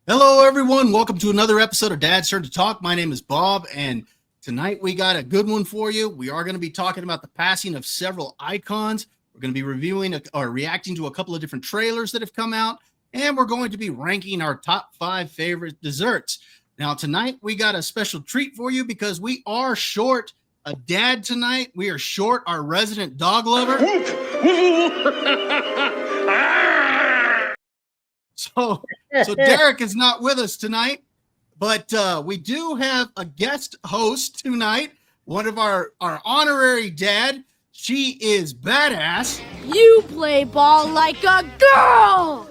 Hello, everyone. Welcome to another episode of Dad's Turn to Talk. My name is Bob, and tonight we got a good one for you. We are going to be talking about the passing of several icons. We're going to be reviewing or reacting to a couple of different trailers that have come out, and we're going to be ranking our top 5 favorite desserts. Now, tonight we got a special treat for you because we are short a dad tonight. We are short our resident dog lover. So Derek is not with us tonight, but we do have a guest host tonight, one of our honorary dad. She is badass. You play ball like a girl!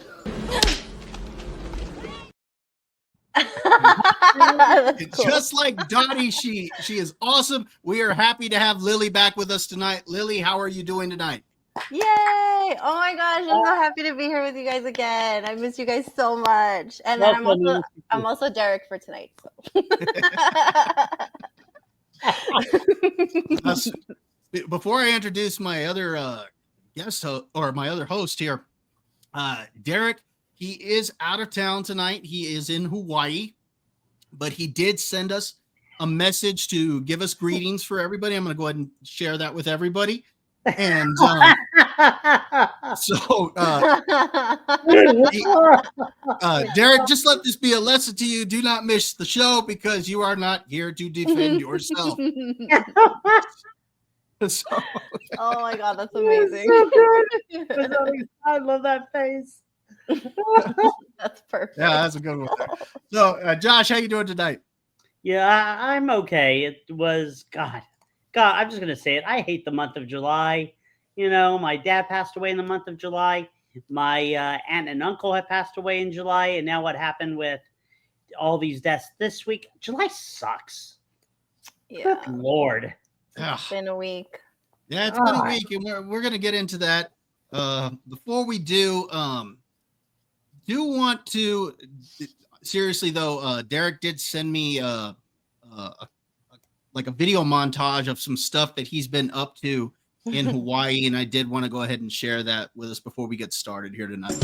Just like Dottie, she is awesome. We are happy to have Lily back with us tonight. Lily, how are you doing tonight? Yay! Oh my gosh, I'm so happy to be here with you guys again. I miss you guys so much. And then I'm also Derek for tonight. So. Before I introduce my other guest or my other host here, Derek, he is out of town tonight. He is in Hawaii, but he did send us a message to give us greetings for everybody. I'm going to go ahead and share that with everybody. And Derek, just let this be a lesson to you. Do not miss the show because you are not here to defend yourself. Oh my God, that's amazing. So good. I love that face. That's perfect. Yeah, that's a good one. So, Josh, how you doing tonight? Yeah, I'm okay. It was God, I'm just gonna say it. I hate the month of July. You know, my dad passed away in the month of July. My aunt and uncle had passed away in July, and now what happened with all these deaths this week? July sucks. Yeah. Good Lord. It's been a week. Yeah, it's been a week, and we're gonna get into that. Before we do want to seriously though, Derek did send me like a video montage of some stuff that he's been up to in Hawaii, and I did want to go ahead and share that with us before we get started here tonight.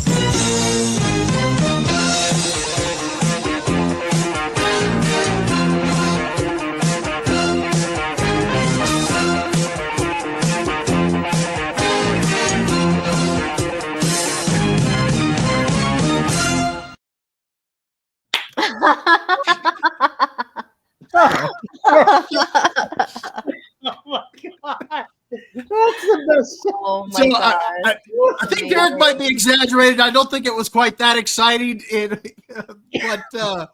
Oh my God. That's the best. Oh my God. I think Derek might be exaggerated. I don't think it was quite that exciting. But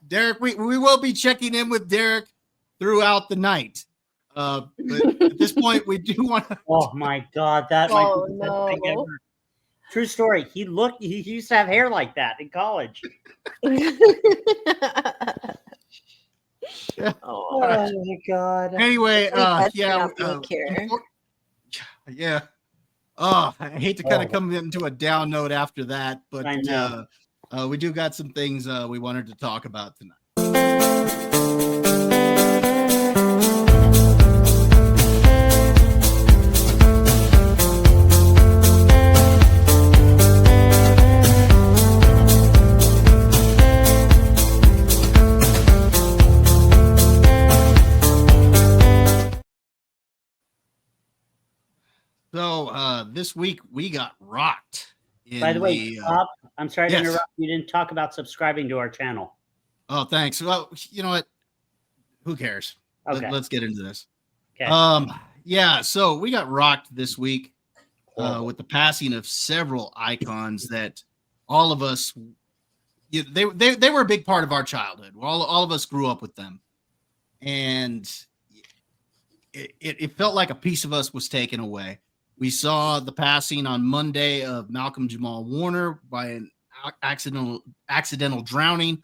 Derek, we will be checking in with Derek throughout the night. But at this point, we do want to. Oh my God, that might be the best thing ever. True story. He used to have hair like that in college. Oh my God. Anyway, yeah. Yeah. Oh, I hate to kind of come into a down note after that, but we do got some things we wanted to talk about tonight. So this week we got rocked. By the way, Bob, I'm sorry to interrupt. You didn't talk about subscribing to our channel. Oh, thanks. Well, you know what? Who cares? Okay. Let's get into this. Okay. Yeah. So we got rocked this week with the passing of several icons that all of us, they were a big part of our childhood. All of us grew up with them, and it felt like a piece of us was taken away. We saw the passing on Monday of Malcolm Jamal Warner by an accidental drowning.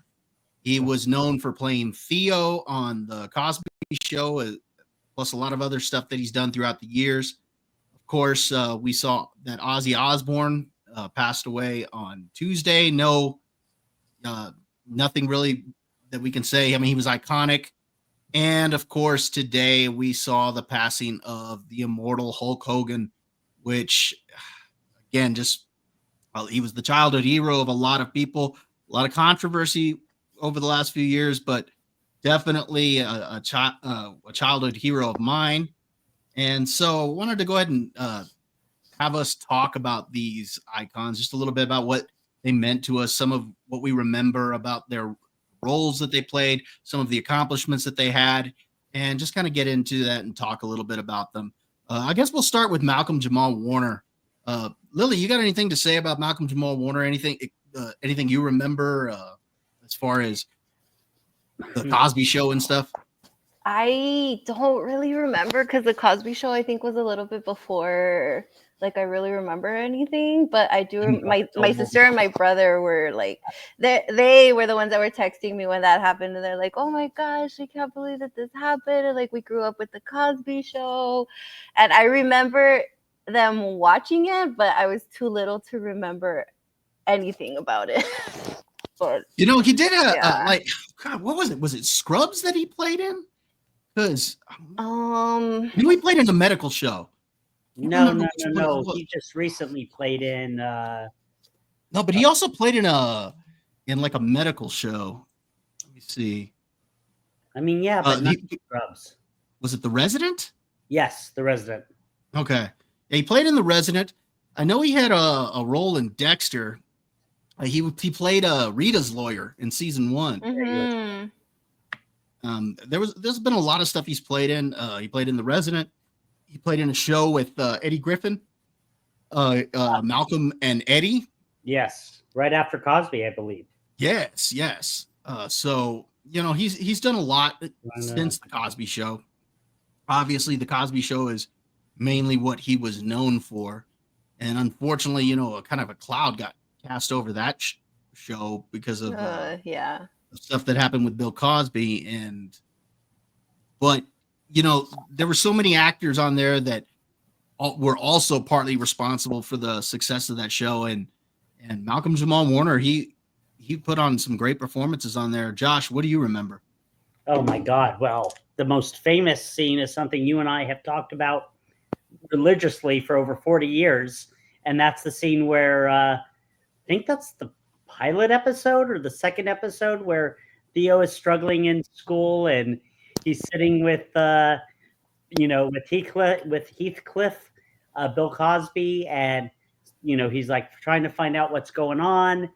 He was known for playing Theo on the Cosby Show, plus a lot of other stuff that he's done throughout the years. Of course, we saw that Ozzy Osbourne passed away on Tuesday. Nothing really that we can say. I mean, he was iconic. And of course, today we saw the passing of the immortal Hulk Hogan, which, again, he was the childhood hero of a lot of people. A lot of controversy over the last few years, but definitely a childhood hero of mine. And so I wanted to go ahead and have us talk about these icons, just a little bit about what they meant to us, some of what we remember about their roles that they played, some of the accomplishments that they had, and just kind of get into that and talk a little bit about them. I guess we'll start with Malcolm Jamal Warner. Lily, you got anything to say about Malcolm Jamal Warner? Anything you remember as far as the Cosby Show and stuff? I don't really remember because the Cosby Show I think was a little bit before like I really remember anything, but I do. My sister and my brother were like, they were the ones that were texting me when that happened, and they're like, "Oh my gosh, I can't believe that this happened!" And like we grew up with the Cosby Show, and I remember them watching it, but I was too little to remember anything about it. But he did like, God, what was it? Was it Scrubs that he played in? Because he played in a medical show. No. He just recently played in. No, but he also played in like a medical show. Let me see. I mean, yeah, but not Scrubs. Was it The Resident? Yes, The Resident. Okay, yeah, he played in The Resident. I know he had a role in Dexter. He played Rita's lawyer in season 1. Mm-hmm. There's been a lot of stuff he's played in. He played in The Resident. He played in a show with Eddie Griffin, Malcolm and Eddie. Yes, right after Cosby, I believe. Yes. So he's done a lot since the Cosby Show. Obviously, the Cosby Show is mainly what he was known for, and unfortunately, a kind of a cloud got cast over that show because of stuff that happened with Bill Cosby. But there were so many actors on there that were also partly responsible for the success of that show. And Malcolm Jamal Warner, he put on some great performances on there. Josh, what do you remember? Oh my God. Well, the most famous scene is something you and I have talked about religiously for over 40 years. And that's the scene where, I think that's the pilot episode or the second episode where Theo is struggling in school and he's sitting with Heathcliff, Bill Cosby, and he's like trying to find out what's going on,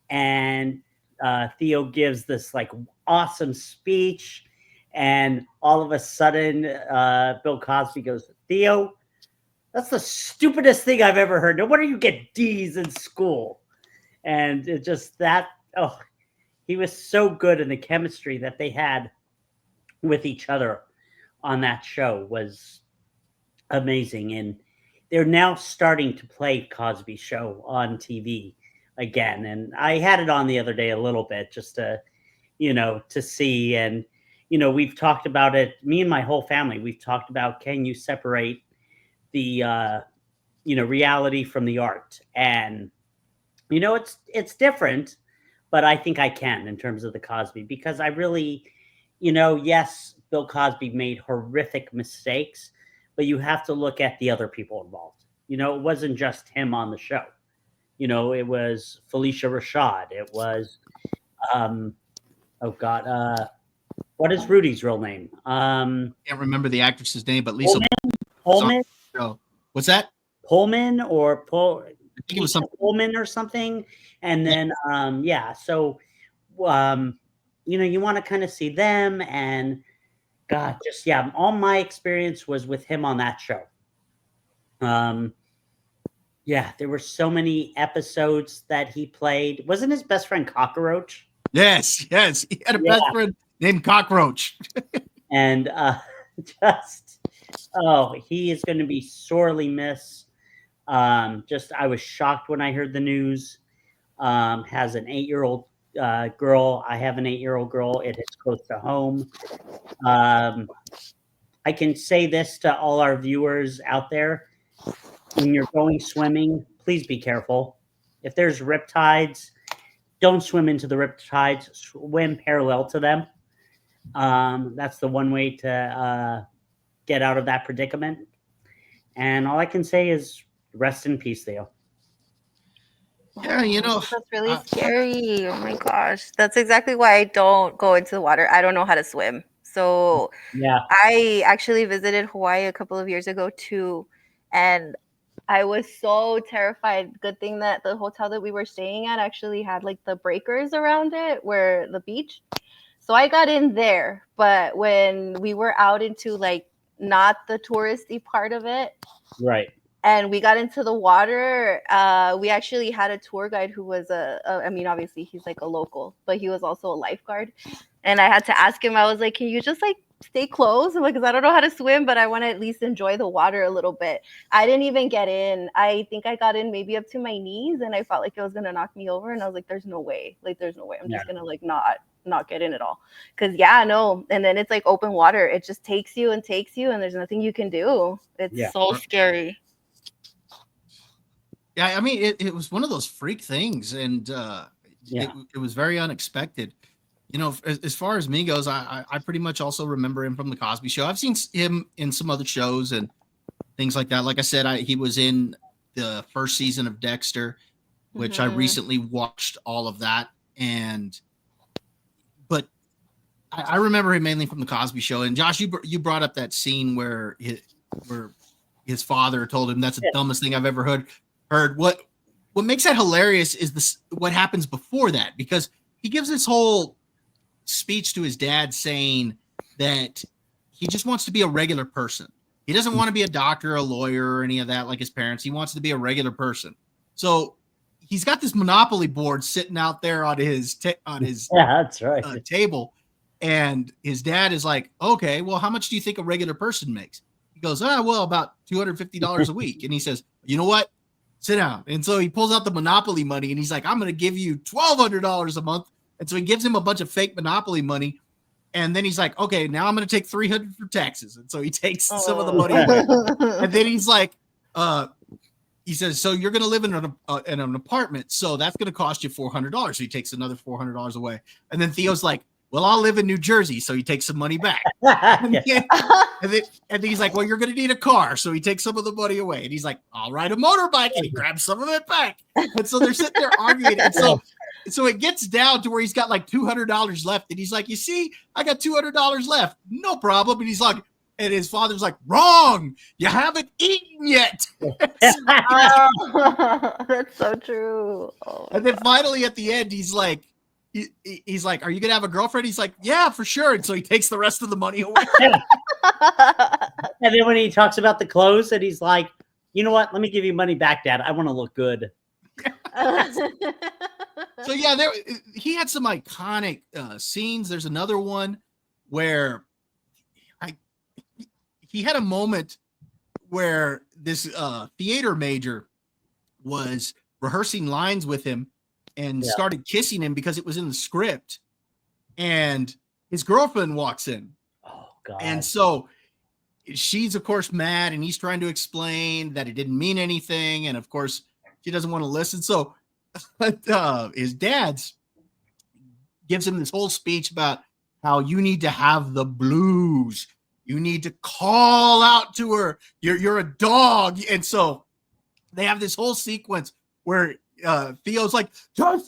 and Theo gives this like awesome speech, and all of a sudden Bill Cosby goes, "Theo, that's the stupidest thing I've ever heard. No wonder you get D's in school." And it just he was so good, in the chemistry that they had with each other on that show was amazing. And they're now starting to play Cosby Show on TV again. And I had it on the other day a little bit just to see. And, we've talked about it. Me and my whole family, we've talked about, can you separate the, reality from the art? And, it's different, but I think I can in terms of the Cosby, because I really, yes, Bill Cosby made horrific mistakes, but you have to look at the other people involved. It wasn't just him on the show. It was Felicia Rashad. It was, what is Rudy's real name? Can't remember the actress's name, but Lisa Pullman. What's that? Pullman or I think it was something Pullman or something. And then, so, you want to kind of see them, and God, all my experience was with him on that show. There were so many episodes that he played. Wasn't his best friend Cockroach? Yes. He had a best friend named Cockroach. And he is going to be sorely missed. I was shocked when I heard the news. Has an 8-year-old girl. I have an 8-year-old girl. It is close to home. I can say this to all our viewers out there: when you're going swimming, please be careful. If there's riptides, don't swim into the riptides. Swim parallel to them. That's the one way to get out of that predicament. And all I can say is rest in peace, Theo. Yeah, you know, That's really uh, scary. Oh my gosh. That's exactly why I don't go into the water. I don't know how to swim. So Yeah. I actually visited Hawaii a couple of years ago too. And I was so terrified. Good thing that the hotel that we were staying at actually had like the breakers around it where the beach. So I got in there. But when we were out into like not the touristy part of it, Right. and we got into the water, we actually had a tour guide who was I mean, obviously he's like a local, but he was also a lifeguard. And I had to ask him, I was like, can you just like stay close? I'm like, because I don't know how to swim, but I want to at least enjoy the water a little bit. I didn't even get in. I think I got in maybe up to my knees, and I felt like it was gonna knock me over. And I was like, there's no way. Like, there's no way. I'm just gonna like not get in at all. Because yeah, no. And then it's like open water. It just takes you, and there's nothing you can do. It's so scary. yeah, I mean, it was one of those freak things, and it was very unexpected. You know, as far as me goes, I pretty much also remember him from the Cosby Show. I've seen him in some other shows and things like that. Like I said, he was in the first season of Dexter, which I recently watched all of that. But I remember him mainly from the Cosby Show. And Josh, you brought up that scene where his father told him that's the dumbest thing I've ever heard. What makes that hilarious is what happens before that, because he gives this whole speech to his dad saying that he just wants to be a regular person. He doesn't want to be a doctor, a lawyer, or any of that like his parents. He wants to be a regular person. So he's got this Monopoly board sitting out there on his that's right. table, and his dad is like, okay, well, how much do you think a regular person makes? He goes, well, about $250 a week. And he says, you know what? Sit down. And so he pulls out the Monopoly money, and he's like, I'm going to give you $1,200 a month. And so he gives him a bunch of fake Monopoly money. And then he's like, okay, now I'm going to take $300 for taxes. And so he takes some of the money away. And then he's like, he says, so you're going to live in an apartment. So that's going to cost you $400. So he takes another $400 away. And then Theo's like, well, I'll live in New Jersey. So he takes some money back. And then he's like, well, you're going to need a car. So he takes some of the money away. And he's like, I'll ride a motorbike. And he grabs some of it back. And so they're sitting there arguing. And so it gets down to where he's got like $200 left. And he's like, you see, I got $200 left. No problem. And he's like, and his father's like, wrong. You haven't eaten yet. Oh, that's so true. Oh, and then finally at the end, he's like, are you going to have a girlfriend? He's like, yeah, for sure. And so he takes the rest of the money away. And then when he talks about the clothes, and he's like, you know what? Let me give you money back, Dad. I want to look good. So yeah, he had some iconic scenes. There's another one where he had a moment where this theater major was rehearsing lines with him and started kissing him because it was in the script, and his girlfriend walks in. Oh God. And so she's of course mad, and he's trying to explain that it didn't mean anything, and of course she doesn't want to listen. So his dad's gives him this whole speech about how you need to have the blues. You need to call out to her. You're a dog. And so they have this whole sequence where Theo's like, Justine,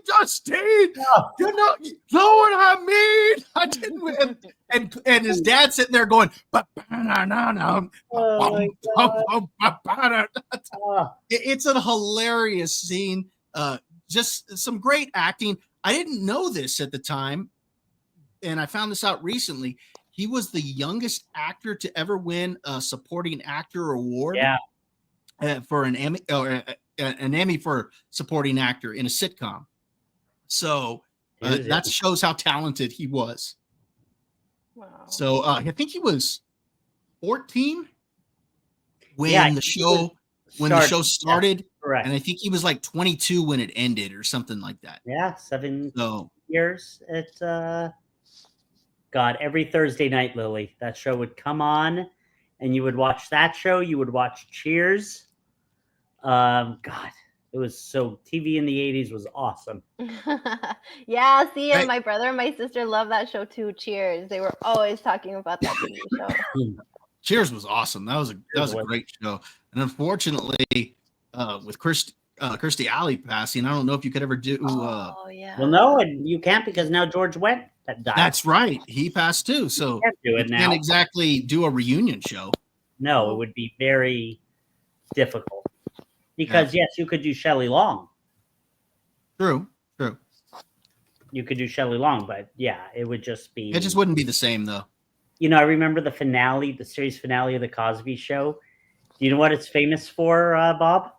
you know what I mean? I didn't. And his dad's sitting there going, it's a hilarious scene. Just some great acting. I didn't know this at the time, and I found this out recently. He was the youngest actor to ever win a supporting actor award. For an Emmy, or an Emmy for supporting actor in a sitcom. So that shows how talented he was. wow. So I think he was 14 when the show started. Correct. And I think he was like 22 when it ended or something like that. Yeah, 7 So years. It's God, every Thursday night, Lily, that show would come on, and you would watch that show. You would watch Cheers. God, it was so TV in the 80s was awesome. Yeah, see, and my brother and my sister love that show too. Cheers. They were always talking about that TV show. Cheers was awesome. That was a great show. And unfortunately, with Kirstie Alley passing. I don't know if you could ever do. Oh yeah. Well, no, and you can't because now George Wendt that died. That's right. He passed too. So can't do you it now. can't exactly do a reunion show. No, it would be very difficult. Because yes, you could do Shelley Long. True. You could do Shelley Long, but yeah, it would just be. It just wouldn't be the same though. You know, I remember the finale, the series finale of the Cosby Show. Do you know what it's famous for, Bob?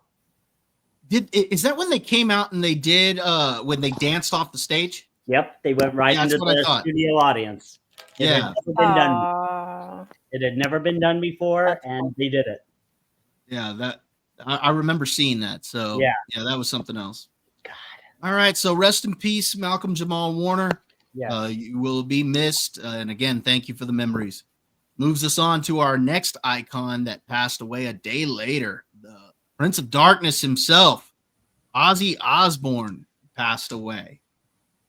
Is that when they came out and they did when they danced off the stage? Yep, they went right into the studio audience. It had never been done. It had never been done before, and they did it. Yeah, that I remember seeing that. So yeah, that was something else. God. All right, so rest in peace, Malcolm Jamal Warner. Yeah, you will be missed. And again, thank you for the memories. Moves us on to our next icon that passed away a day later. The Prince of Darkness himself, Ozzy Osbourne, passed away.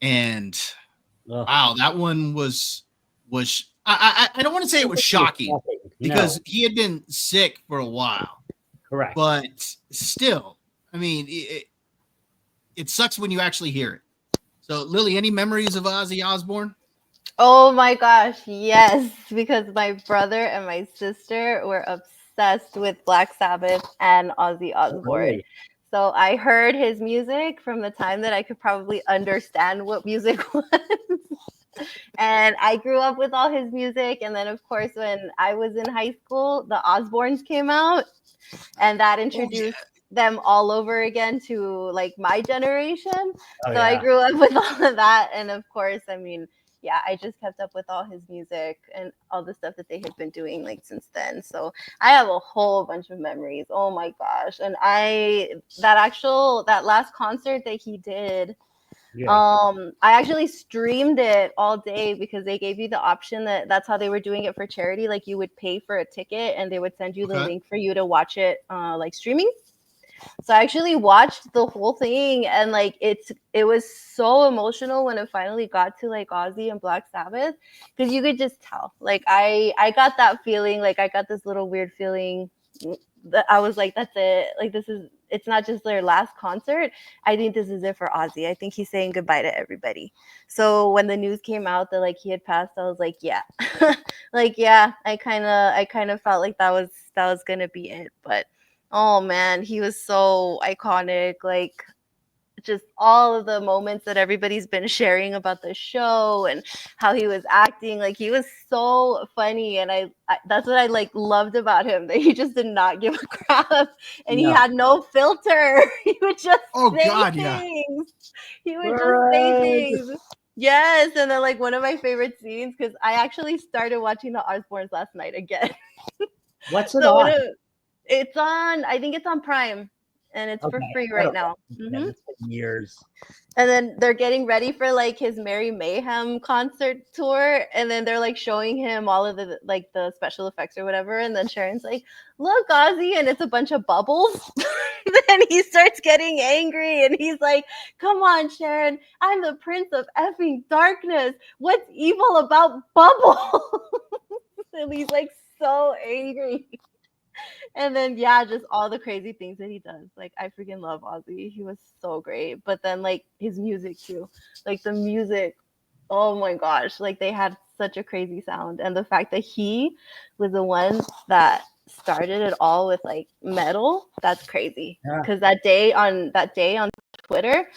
And wow, that one was I don't want to say it was shocking because he had been sick for a while. Correct. But still, I mean, it sucks when you actually hear it. So, Lily, any memories of Ozzy Osbourne? Oh my gosh, yes, because my brother and my sister were obsessed with Black Sabbath and Ozzy Osbourne. Really? So I heard his music from the time that I could probably understand what music was. And I grew up with all his music. And then, of course, when I was in high school, the Osbournes came out, and that introduced them all over again to like my generation. I grew up with all of that. And of course, I mean, yeah, I just kept up with all his music and all the stuff that they had been doing like since then. So I have a whole bunch of memories. Oh my gosh. And that last concert that he did, I actually streamed it all day because they gave you the option that's how they were doing it for charity. Like you would pay for a ticket and they would send you the link for you to watch it like streaming. So I actually watched the whole thing, and like it was so emotional when it finally got to like Ozzy and Black Sabbath, because you could just tell. Like I got that feeling, like I got this little weird feeling that I was like, that's it. Like it's not just their last concert. I think this is it for Ozzy. I think he's saying goodbye to everybody. So when the news came out that like he had passed, I was like, yeah, like yeah. I kind of felt like that was gonna be it, but. Oh man, he was so iconic. Like just all of the moments that everybody's been sharing about the show and how he was acting. Like he was so funny, and I that's what I like loved about him, that he just did not give a crap, and he had no filter. He would just say things. He would just say things. Yes, and then like one of my favorite scenes, because I actually started watching the Osbournes last night again. What's it on? It's on, I think it's on Prime, and it's for free right now. Mm-hmm. Years. And then they're getting ready for like his Merry Mayhem concert tour, and then they're like showing him all of the like the special effects or whatever, and then Sharon's like, look, Ozzy, and it's a bunch of bubbles. Then he starts getting angry, and he's like, come on, Sharon, I'm the Prince of effing Darkness. What's evil about bubbles? And he's like so angry. And then, yeah, just all the crazy things that he does. Like, I freaking love Ozzy. He was so great. But then, like, his music, too. Like, the music, oh, my gosh. Like, they had such a crazy sound. And the fact that he was the one that started it all with, like, metal, that's crazy. Because that day on Twitter,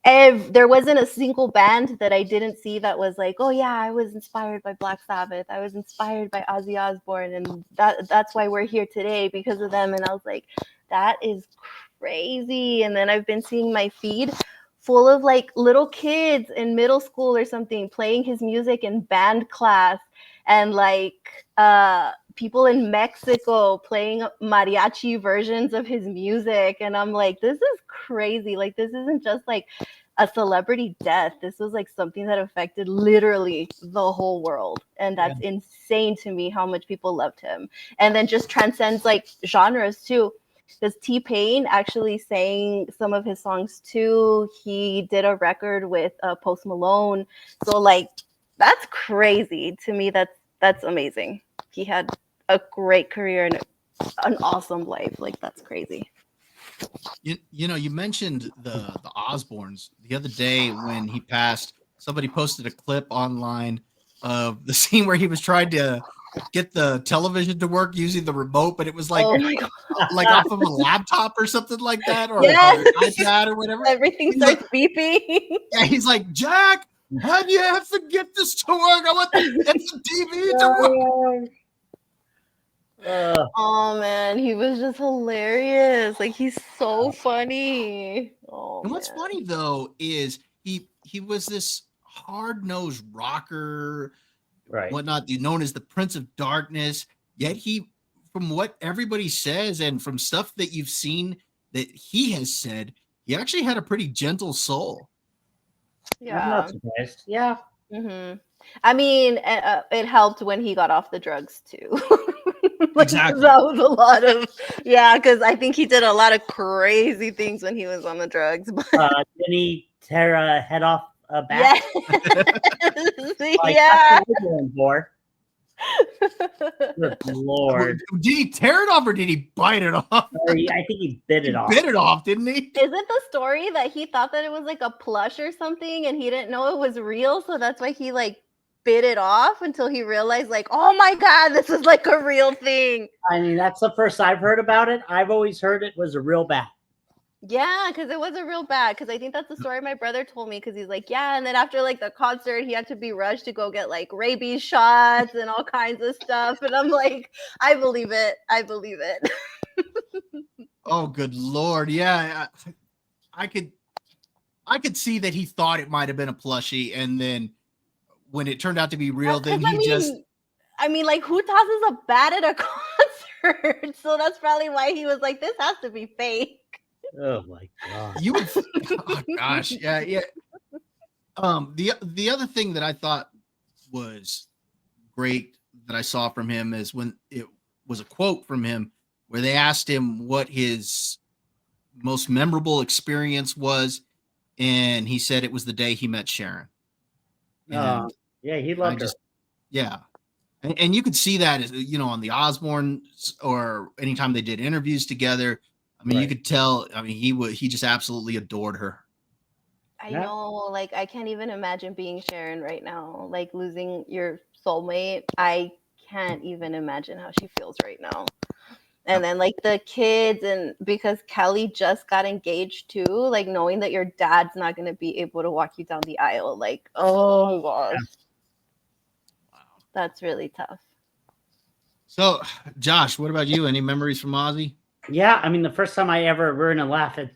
there wasn't a single band that I didn't see that was like, oh yeah, I was inspired by Black Sabbath, I was inspired by Ozzy Osbourne, and that's why we're here today, because of them. And I was like, that is crazy. And then I've been seeing my feed full of like little kids in middle school or something playing his music in band class, and like people in Mexico playing mariachi versions of his music. And I'm like, this is crazy. Like, this isn't just like a celebrity death. This was like something that affected literally the whole world. And that's insane to me how much people loved him. And then just transcends like genres too. Because T-Pain actually sang some of his songs too. He did a record with Post Malone. So like, that's crazy to me. That's amazing. He had a great career and an awesome life. Like, that's crazy. You mentioned the Osbournes the other day when he passed. Somebody posted a clip online of the scene where he was trying to get the television to work using the remote, but it was like Oh my god. like off of a laptop or something like that, or Yes. an iPad or whatever. Everything He's like, starts beeping. yeah, he's like, Jack, how do you have to get this to work? I want the TV to work. Oh man, he was just hilarious. Like he's so funny. Oh, And what's man. funny though is he was this hard-nosed rocker, Right. whatnot, known as the Prince of Darkness. Yet he, from what everybody says and from stuff that you've seen that he has said, he actually had a pretty gentle soul. I'm Yeah. not surprised. Yeah. I mean, it helped when he got off the drugs too. Like, Exactly. that was a lot of because I think he did a lot of crazy things when he was on the drugs. But Didn't he tear a head off a back? yes. Like, Yeah. that's what we're going for. Good Lord. Did he tear it off or did he bite it off? Or I think he bit it off. Bit it off, didn't he? Is it the story that he thought that it was like a plush or something and he didn't know it was real, so that's why he like bit it off until he realized like, oh my god, this is like a real thing. I mean, that's the first I've heard about it. I've always heard it was a real bat. Yeah, because it was a real bad. Because I think that's the story my brother told me. Because he's like, yeah, and then after like the concert, he had to be rushed to go get like rabies shots and all kinds of stuff. And I'm like, I believe it. I believe it. Oh, good Lord. Yeah. I could see that he thought it might have been a plushie. And then when it turned out to be real, then he I mean, like, who tosses a bat at a concert? So that's probably why he was like, this has to be fake. Oh my god. You would oh gosh, yeah. The other thing that I thought was great that I saw from him is when it was a quote from him where they asked him what his most memorable experience was, and he said it was the day he met Sharon. Yeah, he loved her. Yeah. And you could see that, on the Osbournes or anytime they did interviews together. I mean, you could tell. I mean, he just absolutely adored her. I know, like, I can't even imagine being Sharon right now, like losing your soulmate. I can't even imagine how she feels right now. And then like the kids, and because Kelly just got engaged too, like knowing that your dad's not going to be able to walk you down the aisle, like, oh my gosh. Wow. That's really tough. So, Josh, what about you? Any memories from Ozzy? Yeah, I mean, the first time we're gonna laugh at.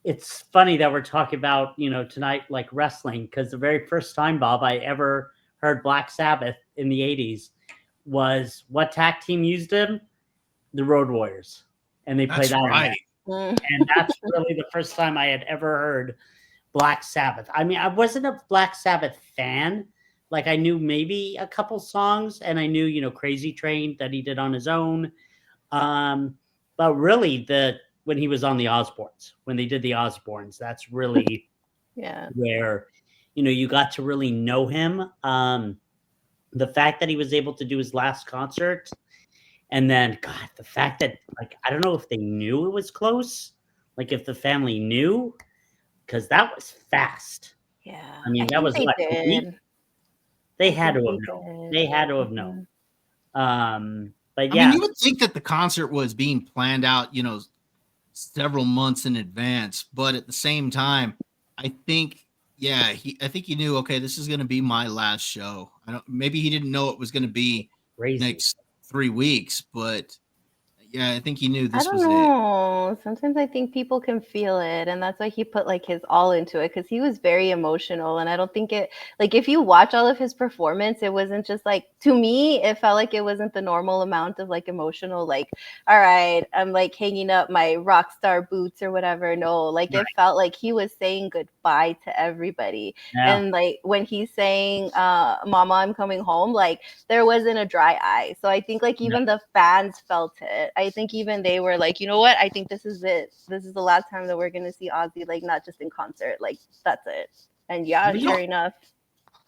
It's funny that we're talking about tonight like wrestling, because the very first time, Bob, I ever heard Black Sabbath in the '80s was what tag team used him? The Road Warriors, and they played that. Right. And that's really the first time I had ever heard Black Sabbath. I mean, I wasn't a Black Sabbath fan. Like, I knew maybe a couple songs, and I knew Crazy Train that he did on his own. But really when he was on the Osbournes, when they did the Osbournes, that's really where, you got to really know him. The fact that he was able to do his last concert, and then, God, the fact that, like, I don't know if they knew it was close, like if the family knew, because that was fast. Yeah. I mean, that was what a week? They had to have known. They had to have known. But yeah, I mean, you would think that the concert was being planned out, several months in advance. But at the same time, I think he knew, okay, this is going to be my last show. Maybe he didn't know it was going to be next 3 weeks, but yeah, I think he knew this was it. Sometimes I think people can feel it, and that's why he put like his all into it, because he was very emotional. And I don't think it, like, if you watch all of his performance, it wasn't just like, to me, it felt like it wasn't the normal amount of like emotional, like, all right, I'm like hanging up my rock star boots or whatever. No, like it felt like he was saying goodbye to everybody. And like when he's saying, Mama, I'm coming home, like there wasn't a dry eye. So I think like even the fans felt it. I think even they were like, you know what? I think this is it. This is the last time that we're going to see Ozzy, like not just in concert. Like that's it. And sure enough.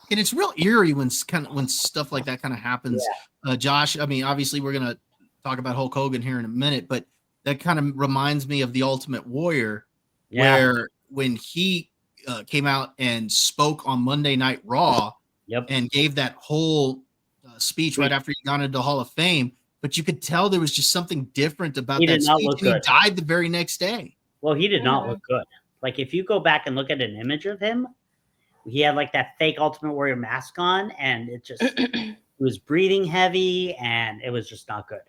And it's real eerie when stuff like that kind of happens. Josh, I mean, obviously we're going to talk about Hulk Hogan here in a minute, but that kind of reminds me of the Ultimate Warrior, Yeah. where when he came out and spoke on Monday Night Raw Yep. and gave that whole speech right after he got into Hall of Fame, but you could tell there was just something different about He that did not speech, look and he good. died the very next day. Well, he did not look good. Like, if you go back and look at an image of him, he had like that fake Ultimate Warrior mask on, and it just he was breathing heavy, and it was just not good.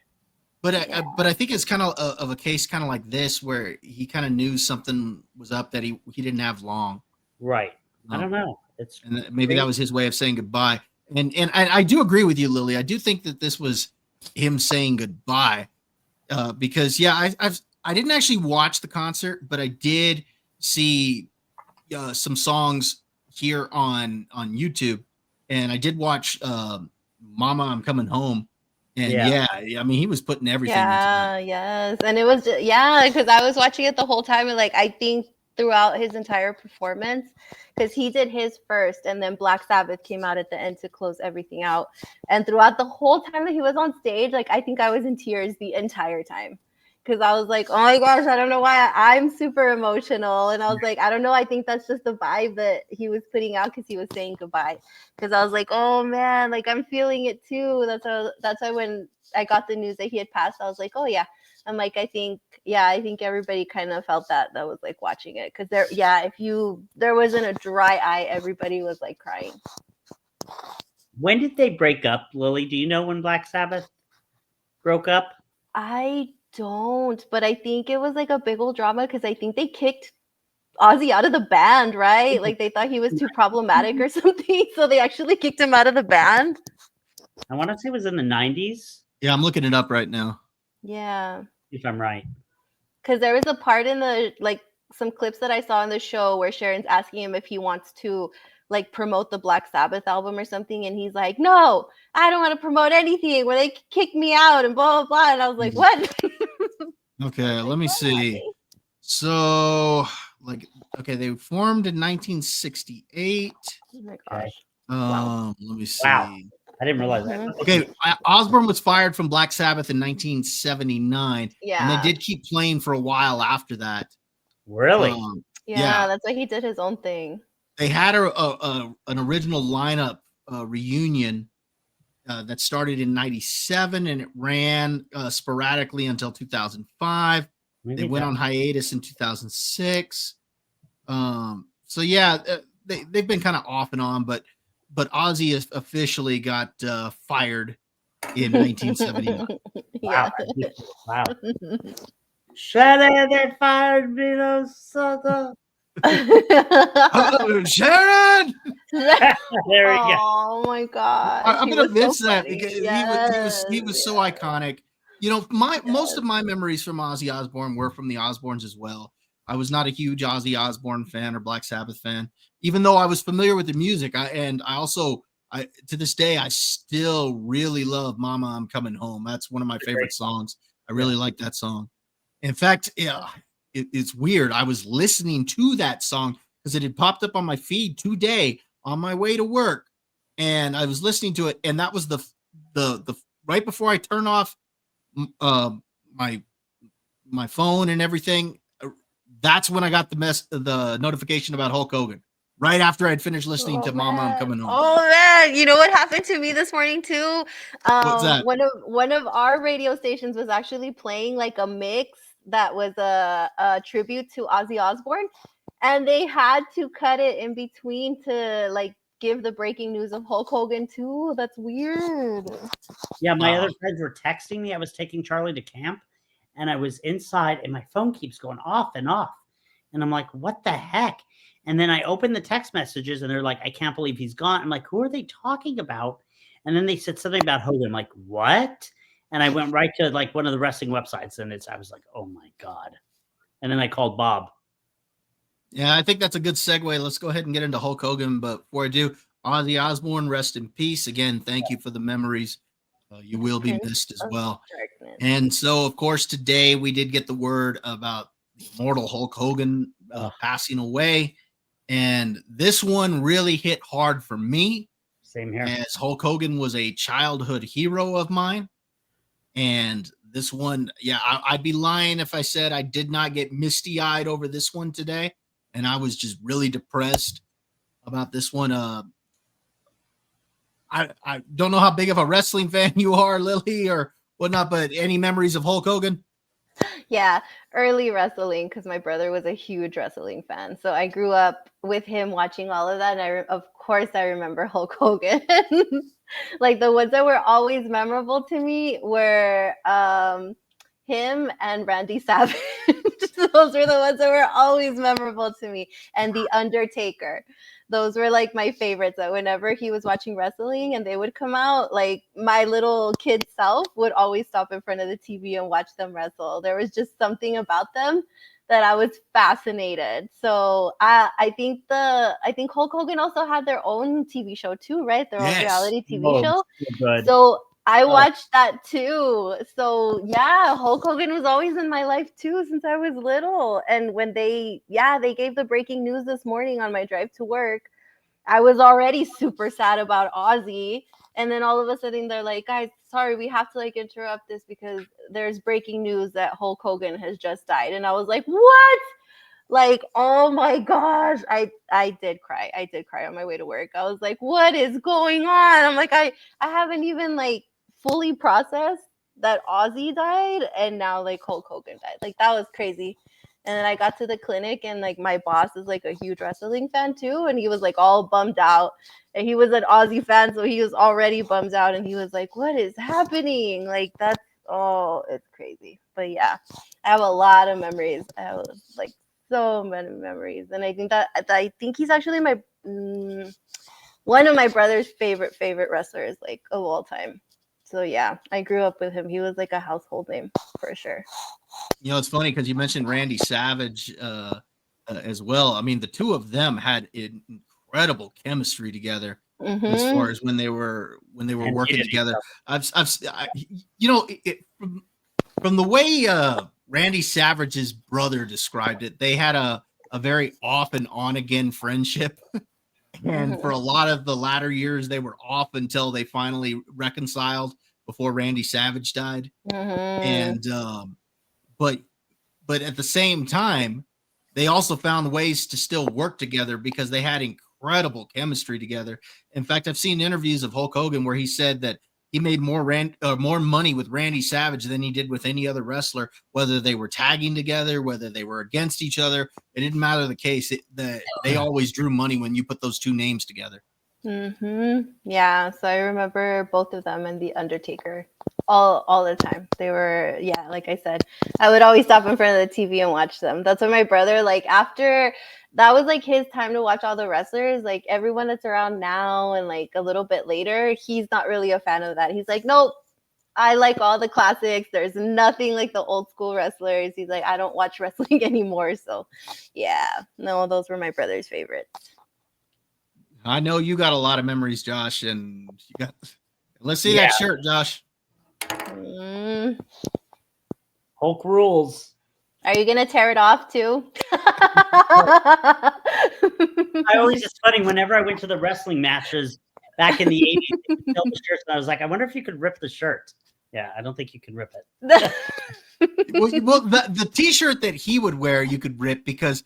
But I think it's kind of a case kind of like this, where he kind of knew something was up that he didn't have long. Right. I don't know. It's and maybe that was his way of saying goodbye. And I do agree with you, Lily. I do think that this was him saying goodbye, because I didn't actually watch the concert, but I did see some songs here on YouTube, and I did watch "Mama, I'm Coming Home." And I mean, he was putting everything into that. Yes. And it was because I was watching it the whole time, and like I think throughout his entire performance, because he did his first and then Black Sabbath came out at the end to close everything out. And throughout the whole time that he was on stage, like I think I was in tears the entire time. Because I was like, oh my gosh, I don't know why I'm super emotional. And I was like, I don't know. I think that's just the vibe that he was putting out because he was saying goodbye. Because I was like, oh man, like I'm feeling it too. That's why when I got the news that he had passed, I was like, oh yeah. I'm like, I think everybody kind of felt that was like watching it. Because there wasn't a dry eye, everybody was like crying. When did they break up, Lily? Do you know when Black Sabbath broke up? I don't, but I think it was like a big old drama because I think they kicked Ozzy out of the band, right? Like they thought he was too problematic or something, so they actually kicked him out of the band. I want to say it was in the 90s. Yeah, I'm looking it up right now. Yeah, if I'm right. Because there was a part in the some clips that I saw in the show where Sharon's asking him if he wants to like promote the Black Sabbath album or something, and he's like, no, I don't want to promote anything where they kick me out and blah blah blah. And I was like, what? Okay, let me see. So they formed in 1968. Oh my gosh. Let me see. Wow. I didn't realize that. Okay, Osbourne was fired from Black Sabbath in 1979. Yeah. And they did keep playing for a while after that. Really? Yeah, that's why he did his own thing. They had an original lineup reunion that started in 97, and it ran sporadically until 2005. They went on hiatus in 2006. They've been kind of off and on, but Ozzy officially got fired in 1979. Yeah. Wow. Sharon, they fired me, those sucker. Sharon! There we go. Oh my god. I'm gonna miss that because he was so iconic. You know, most of my memories from Ozzy Osbourne were from the Osbournes as well. I was not a huge Ozzy Osbourne fan or Black Sabbath fan, even though I was familiar with the music. To this day, I still really love "Mama, I'm Coming Home." That's one of my favorite songs. I really like that song. In fact, it's weird. I was listening to that song because it had popped up on my feed today on my way to work, and I was listening to it, and that was the right before I turn off my phone and everything. That's when I got the notification about Hulk Hogan. Right after I'd finished listening to "Mama, I'm Coming Home." Oh man, you know what happened to me this morning too? What's that? One of our radio stations was actually playing like a mix that was a tribute to Ozzy Osbourne, and they had to cut it in between to like give the breaking news of Hulk Hogan too. That's weird. Yeah, my other friends were texting me. I was taking Charlie to camp, and I was inside, and my phone keeps going off and off, and I'm like, what the heck? And then I opened the text messages, and they're like, I can't believe he's gone. I'm like, who are they talking about? And then they said something about Hogan. I'm like, what? And I went right to like one of the wrestling websites, and I was like, oh my God. And then I called Bob. Yeah, I think that's a good segue. Let's go ahead and get into Hulk Hogan. But before I do, Ozzy Osbourne, rest in peace. Again, thank you for the memories. You will be missed as well. And so, of course, today we did get the word about the immortal Hulk Hogan passing away. And this one really hit hard for me. Same here. As Hulk Hogan was a childhood hero of mine. And this one, yeah, I'd be lying if I said I did not get misty-eyed over this one today, and I was just really depressed about this one. I don't know how big of a wrestling fan you are, Lily, or whatnot, but any memories of Hulk Hogan? Yeah, early wrestling because my brother was a huge wrestling fan. So I grew up with him watching all of that. And of course, I remember Hulk Hogan. Like the ones that were always memorable to me were him and Randy Savage. Those were the ones that were always memorable to me. And The Undertaker. Those were like my favorites. That whenever he was watching wrestling and they would come out, like my little kid self would always stop in front of the TV and watch them wrestle. There was just something about them that I was fascinated. So I think Hulk Hogan also had their own TV show too, right? Their own reality TV show. Good. So I watched that too. So yeah, Hulk Hogan was always in my life too since I was little. And when they gave the breaking news this morning on my drive to work, I was already super sad about Ozzy. And then all of a sudden they're like, guys, sorry, we have to like interrupt this because there's breaking news that Hulk Hogan has just died. And I was like, what? Like, oh my gosh. I did cry. I did cry on my way to work. I was like, what is going on? I'm like, I haven't even like fully processed that Ozzy died and now like Hulk Hogan died. Like that was crazy. And then I got to the clinic and like my boss is like a huge wrestling fan too. And he was like all bummed out. And he was an Aussie fan, so he was already bummed out. And he was like, what is happening? Like that's it's crazy. But yeah, I have a lot of memories. I have like so many memories. And I think he's actually my one of my brother's favorite wrestlers like of all time. So yeah, I grew up with him. He was like a household name for sure. You know, it's funny because you mentioned Randy Savage as well. I mean, the two of them had incredible chemistry together as far as when they were working together. From the way Randy Savage's brother described it, they had a very off and on again friendship. And for a lot of the latter years, they were off until they finally reconciled before Randy Savage died. And but at the same time, they also found ways to still work together because they had incredible chemistry together. In fact, I've seen interviews of Hulk Hogan where he said that he made more money with Randy Savage than he did with any other wrestler, whether they were tagging together, whether they were against each other. It didn't matter the case. They always drew money when you put those two names together. Yeah, so I remember both of them and The Undertaker all the time. They were, yeah, like I said, I would always stop in front of the TV and watch them. That's why my brother, like after that was like his time to watch all the wrestlers, like everyone that's around now and like a little bit later, he's not really a fan of that. He's like, nope, I like all the classics. There's nothing like the old school wrestlers. He's like, I don't watch wrestling anymore. So yeah, no, those were my brother's favorites. I know you got a lot of memories, Josh, and let's see that shirt, Josh. Hulk rules. Are you gonna tear it off too? It's funny. Whenever I went to the wrestling matches back in the 80s, they could sell the shirts, and I was like, I wonder if you could rip the shirt. Yeah, I don't think you can rip it. well, the T-shirt that he would wear, you could rip because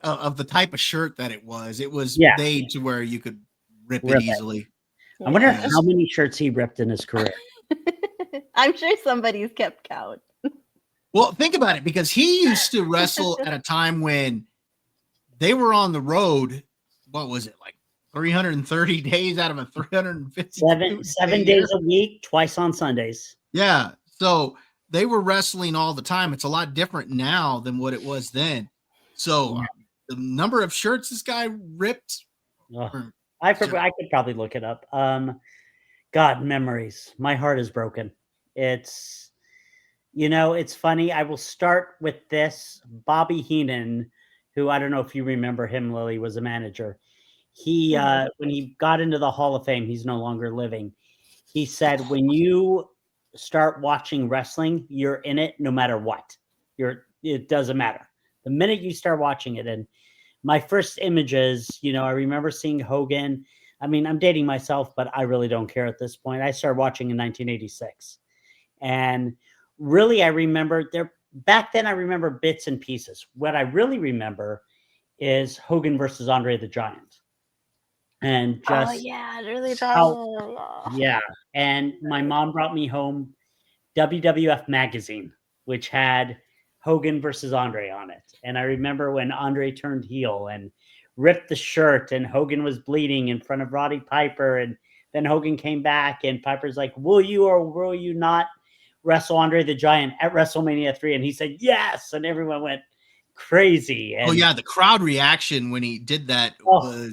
of the type of shirt that it was. It was made to where you could rip it easily. I wonder how many shirts he ripped in his career. I'm sure somebody's kept count. Well, think about it, because he used to wrestle at a time when they were on the road. What was it, like 330 days out of a 350? Seven days a week, twice on Sundays. Yeah. So they were wrestling all the time. It's a lot different now than what it was then. So the number of shirts this guy ripped. I could probably look it up. God, memories. My heart is broken. It's, it's funny. I will start with this. Bobby Heenan, who I don't know if you remember him, Lily, was a manager. He, when he got into the Hall of Fame, he's no longer living. He said, when you start watching wrestling, you're in it no matter what. It doesn't matter. The minute you start watching it, and my first images, I remember seeing Hogan. I mean, I'm dating myself, but I really don't care at this point. I started watching in 1986. And really, I remember there back then. I remember bits and pieces. What I really remember is Hogan versus Andre the Giant, and Oh just yeah, really how bad. yeah. And my mom brought me home WWF magazine, which had Hogan versus Andre on it. And I remember when Andre turned heel and ripped the shirt, and Hogan was bleeding in front of Roddy Piper. And then Hogan came back, and Piper's like, "Will you or will you not wrestle Andre the Giant at WrestleMania 3?" And he said, "Yes." And everyone went crazy. Oh And yeah, the crowd reaction when he did that oh,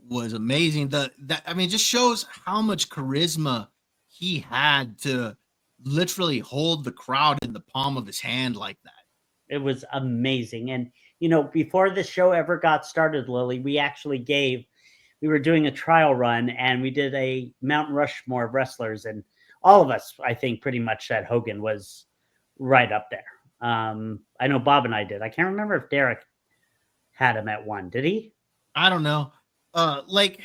was amazing. That I mean, it just shows how much charisma he had to literally hold the crowd in the palm of his hand like that. it was amazing. And, before the show ever got started, Lily, we were doing a trial run and we did a Mount Rushmore of wrestlers. And all of us, I think, pretty much said Hogan was right up there. I know Bob and I did. I can't remember if Derek had him at one. Did he? I don't know. Like,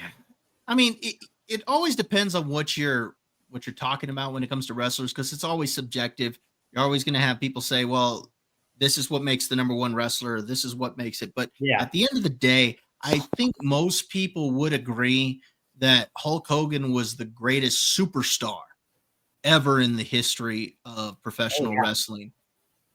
I mean, it always depends on what you're talking about when it comes to wrestlers, because it's always subjective. You're always going to have people say, "Well, this is what makes the number one wrestler. This is what makes it." But Yeah. at the end of the day, I think most people would agree that Hulk Hogan was the greatest superstar ever in the history of professional wrestling.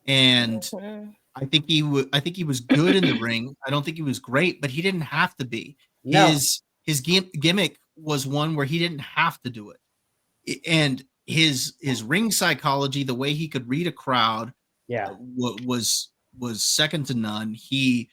And Mhm. I think he was good in the ring. I don't think he was great, but he didn't have to be. No. His gimmick was one where he didn't have to do it. And his ring psychology, the way he could read a crowd, Yeah. was second to none. He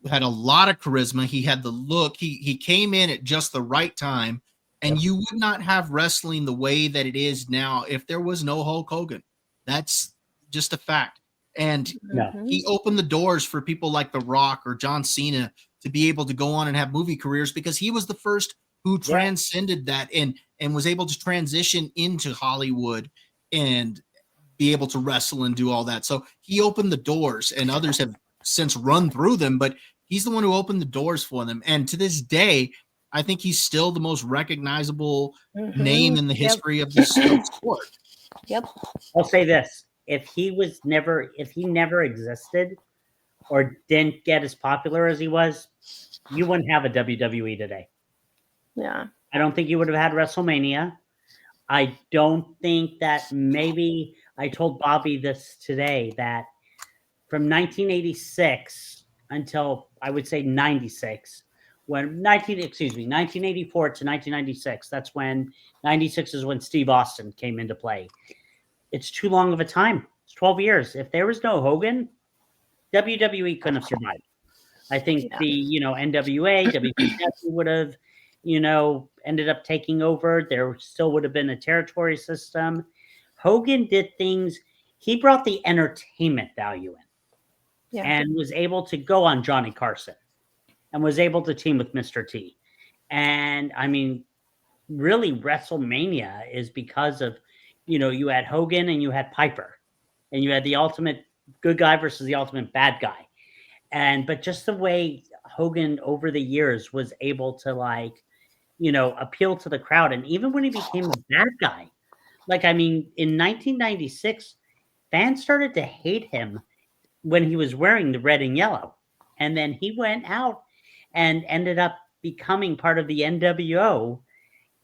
had a lot of charisma. He had the look. He came in at just the right time, and you would not have wrestling the way that it is now if there was no Hulk Hogan. That's just a fact. And No. he opened the doors for people like The Rock or John Cena to be able to go on and have movie careers, because he was the first who transcended that and was able to transition into Hollywood and be able to wrestle and do all that. So he opened the doors, and others have since run through them, but he's the one who opened the doors for them. And to this day, I think he's still the most recognizable name in the history of the sport. Yep. I'll say this. If he never existed or didn't get as popular as he was, you wouldn't have a WWE today. Yeah. I don't think you would have had WrestleMania. I don't think that maybe I told Bobby this today that from 1986 until I would say 96, 1984 to 1996, that's when 96 is when Steve Austin came into play. It's too long of a time. It's 12 years. If there was no Hogan, WWE couldn't have survived. I think the NWA, WCW would have, ended up taking over. There still would have been a territory system. Hogan did things. He brought the entertainment value in, and was able to go on Johnny Carson, and was able to team with Mr. T. And I mean, really, WrestleMania is because of, you had Hogan and you had Piper, and you had the ultimate good guy versus the ultimate bad guy. But just the way Hogan over the years was able to appeal to the crowd. And even when he became a bad guy, in 1996, fans started to hate him when he was wearing the red and yellow. And then he went out and ended up becoming part of the NWO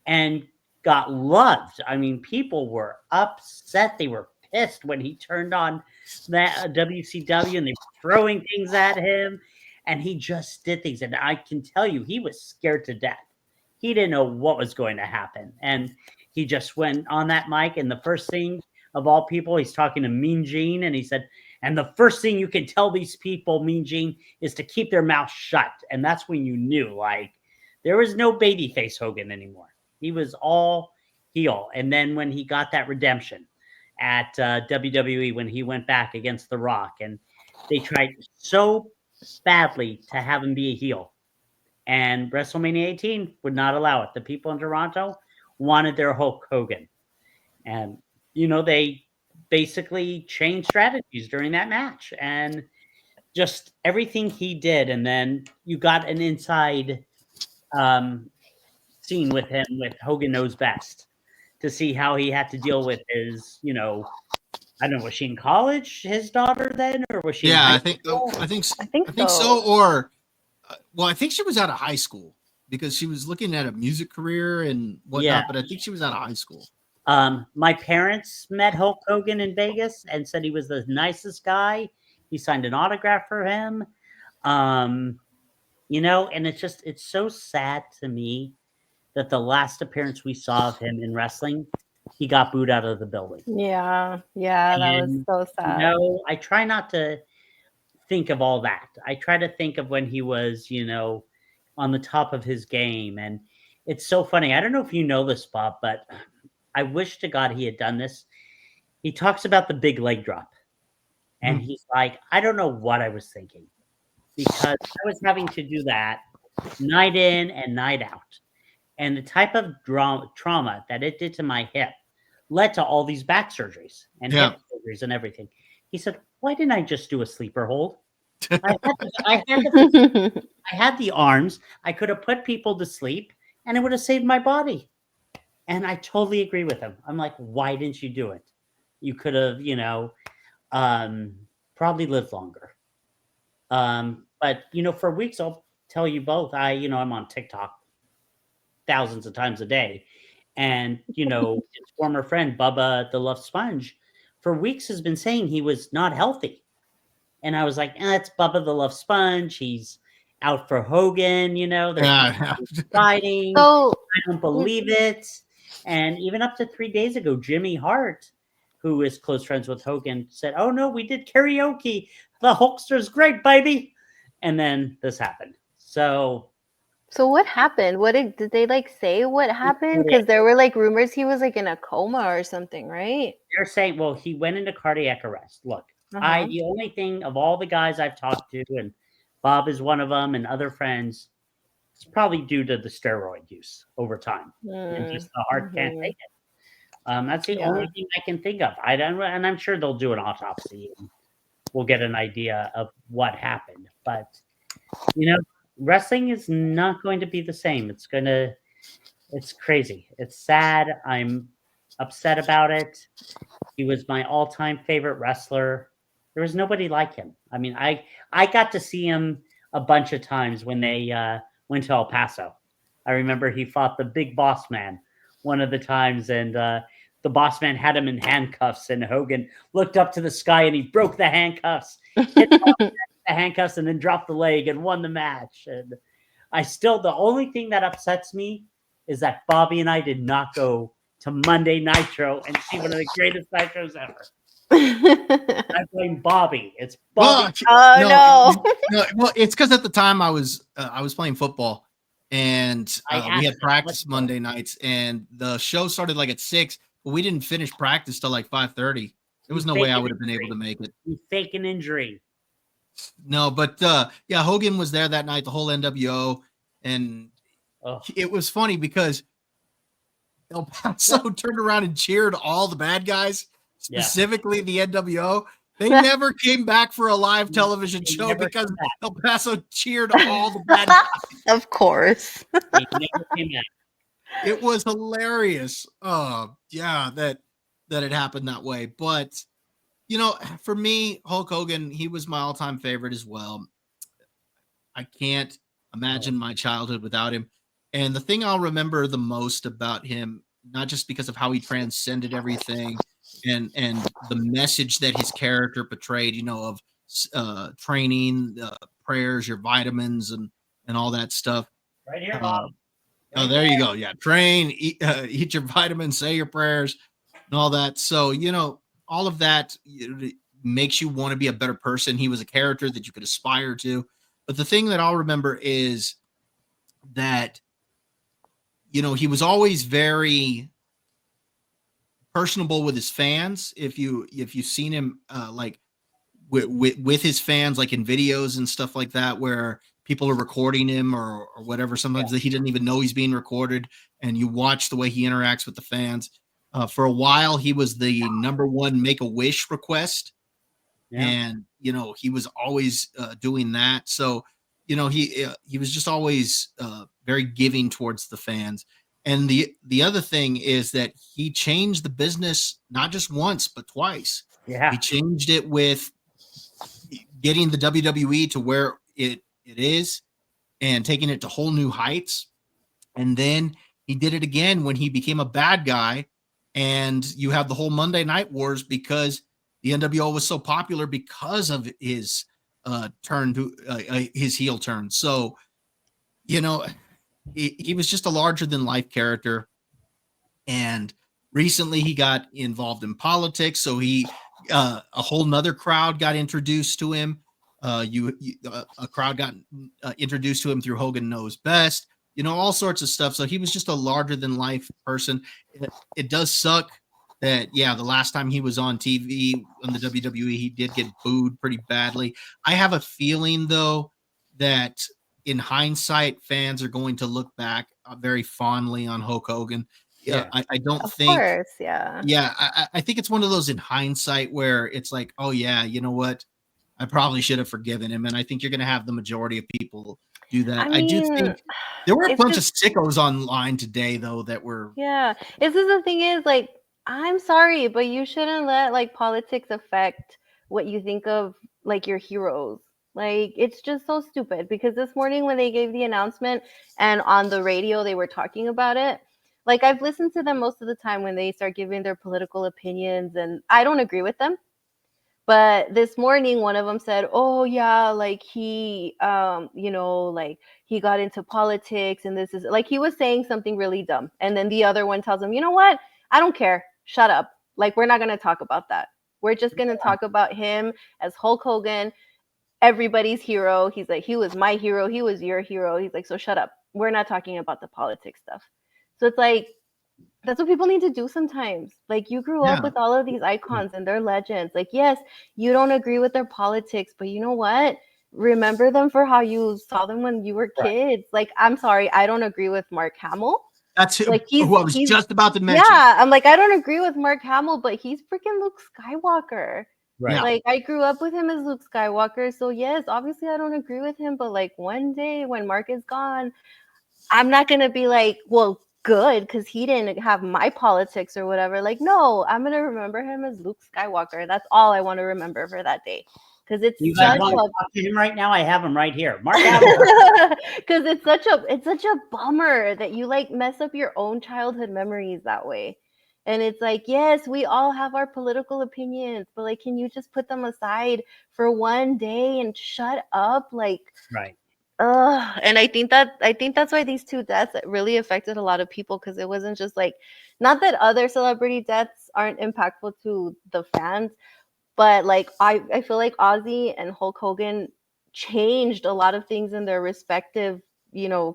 and got loved. I mean, people were upset. They were pissed when he turned on that WCW, and they were throwing things at him, and he just did things. And I can tell you, he was scared to death. He didn't know what was going to happen. And he just went on that mic, and the first thing of all people, he's talking to Mean Gene, and he said, and the first thing you can tell these people, Mean Gene, is to keep their mouth shut. And that's when you knew, there was no babyface Hogan anymore. He was all heel. And then when he got that redemption at WWE, when he went back against The Rock, and they tried so badly to have him be a heel, and WrestleMania 18 would not allow it. The people in Toronto wanted their Hulk Hogan. And, they basically changed strategies during that match, and just everything he did. And then you got an inside scene with him with Hogan Knows Best to see how he had to deal with his, I don't know. Was she in college? His daughter then, or was she? In Yeah, high I think school? I think I think so. Or well, I think she was out of high school because she was looking at a music career and Yeah. whatnot. But I think she was out of high school. My parents met Hulk Hogan in Vegas and said he was the nicest guy. He signed an autograph for him. And it's so sad to me that the last appearance we saw of him in wrestling, he got booed out of the building. Yeah, that was And, so sad. I try not to think of all that. I try to think of when he was, on the top of his game. And it's so funny. I don't know if you know this, Bob, but I wish to God he had done this. He talks about the big leg drop. And he's like, I don't know what I was thinking because I was having to do that night in and night out. And the type of trauma that it did to my hip led to all these back surgeries and hip surgeries and everything. He said, why didn't I just do a sleeper hold? I had the arms. I could have put people to sleep and it would have saved my body. And I totally agree with him. I'm like, why didn't you do it? You could have, probably lived longer. But, for weeks, I'll tell you both, I'm on TikTok thousands of times a day. And, his former friend, Bubba the Love Sponge, for weeks has been saying he was not healthy. And I was like, it's Bubba the Love Sponge. He's out for Hogan, they're fighting. So I don't believe it. And even up to 3 days ago, Jimmy Hart, who is close friends with Hogan, said, oh, no, we did karaoke. The Hulkster's great, baby. And then this happened. So what happened? What did they say what happened? Because there were rumors he was in a coma or something, right? They're saying, well, he went into cardiac arrest. Look, the only thing of all the guys I've talked to, and Bob is one of them and other friends, it's probably due to the steroid use over time. And just the heart can't take it. That's the only thing I can think of. And I'm sure they'll do an autopsy and we'll get an idea of what happened. But, wrestling is not going to be the same. It's crazy. It's sad. I'm upset about it. He was my all-time favorite wrestler. There was nobody like him. I mean, I got to see him a bunch of times when they went to El Paso. I remember he fought the Big Boss Man one of the times, and the Boss Man had him in handcuffs, and Hogan looked up to the sky and he broke the handcuffs, hit the handcuffs, and then dropped the leg and won the match. And the only thing that upsets me is that Bobby and I did not go to Monday Nitro and see one of the greatest Nitros ever. I blame Bobby. It's Bobby. No, well, it's because at the time I was playing football, and we had practice Monday nights, and the show started at 6, but we didn't finish practice till 5:30. There was no way I would have been able to make it. You fake an injury. No, but Hogan was there that night, the whole NWO, and it was funny because El Paso turned around and cheered all the bad guys, specifically the NWO. They never came back for a live television show because El Paso cheered all the bad guys. Of course. They never came back. It was hilarious. That it happened that way. But, for me, Hulk Hogan, he was my all-time favorite as well. I can't imagine my childhood without him. And the thing I'll remember the most about him, not just because of how he transcended everything and the message that his character portrayed, of training, prayers, your vitamins, and all that stuff. Right here, Bob. There you go. Yeah, train, eat your vitamins, say your prayers, and all that. So, all of that makes you want to be a better person. He was a character that you could aspire to. But the thing that I'll remember is that, he was always very personable with his fans. If you've seen him with his fans, in videos and stuff like that, where people are recording him or whatever, sometimes that he didn't even know he's being recorded, and you watch the way he interacts with the fans. For a while, he was the #1 Make-A-Wish request. Yeah. And, he was always doing that. So, he was just always very giving towards the fans. And the other thing is that he changed the business not just once, but twice. Yeah. He changed it with getting the WWE to where it is and taking it to whole new heights. And then he did it again when he became a bad guy. And you have the whole Monday Night Wars because the NWO was so popular because of his turn to his heel turn. So, you know, he was just a larger than life character. And recently he got involved in politics. So a whole nother crowd got introduced to him. A crowd got introduced to him through Hogan Knows Best, all sorts of stuff. So he was just a larger than life person. It does suck that, the last time he was on TV on the WWE, he did get booed pretty badly. I have a feeling, though, that in hindsight, fans are going to look back very fondly on Hulk Hogan. Yeah. I don't Of think. course, yeah. Yeah, I think it's one of those in hindsight where it's like, oh, yeah, you know what? I probably should have forgiven him. And I think you're going to have the majority of people do that. I do think there were a bunch of sickos online today, though, that were. Yeah. This is the thing is, like, I'm sorry, but you shouldn't let, like, politics affect what you think of, like, your heroes. Like, it's just so stupid because this morning when they gave the announcement and on the radio they were talking about it, like, I've listened to them most of the time when they start giving their political opinions, and I don't agree with them. But this morning, one of them said, oh, yeah, like he, like he got into politics and this is like he was saying something really dumb. And then the other one tells him, you know what? I don't care. Shut up. Like, we're not going to talk about that. We're just going to talk about him as Hulk Hogan, everybody's hero. He's like, he was my hero. He was your hero. He's like, so shut up. We're not talking about the politics stuff. So it's like, that's what people need to do sometimes. Like, you grew up with all of these icons and they're legends. Like, yes, you don't agree with their politics, but you know what? Remember them for how you saw them when you were kids. Like, I'm sorry, I don't agree with Mark Hamill. That's like who I was just about to mention. Yeah, I'm like, I don't agree with Mark Hamill, but he's freaking Luke Skywalker. Right. Like, I grew up with him as Luke Skywalker. So yes, obviously I don't agree with him, but like one day when Mark is gone, I'm not going to be like, well, good, because he didn't have my politics or whatever. Like, no, I'm going to remember him as Luke Skywalker. That's all I want to remember for that day. Because it's you guys want to talk to him right now? I have him right here. Mark Because it's such a bummer that you like mess up your own childhood memories that way. And it's like, yes, we all have our political opinions, but like, can you just put them aside for one day and shut up? Like, right. And I think that's why these two deaths really affected a lot of people, because it wasn't just like, not that other celebrity deaths aren't impactful to the fans, but like I feel like Ozzy and Hulk Hogan changed a lot of things in their respective,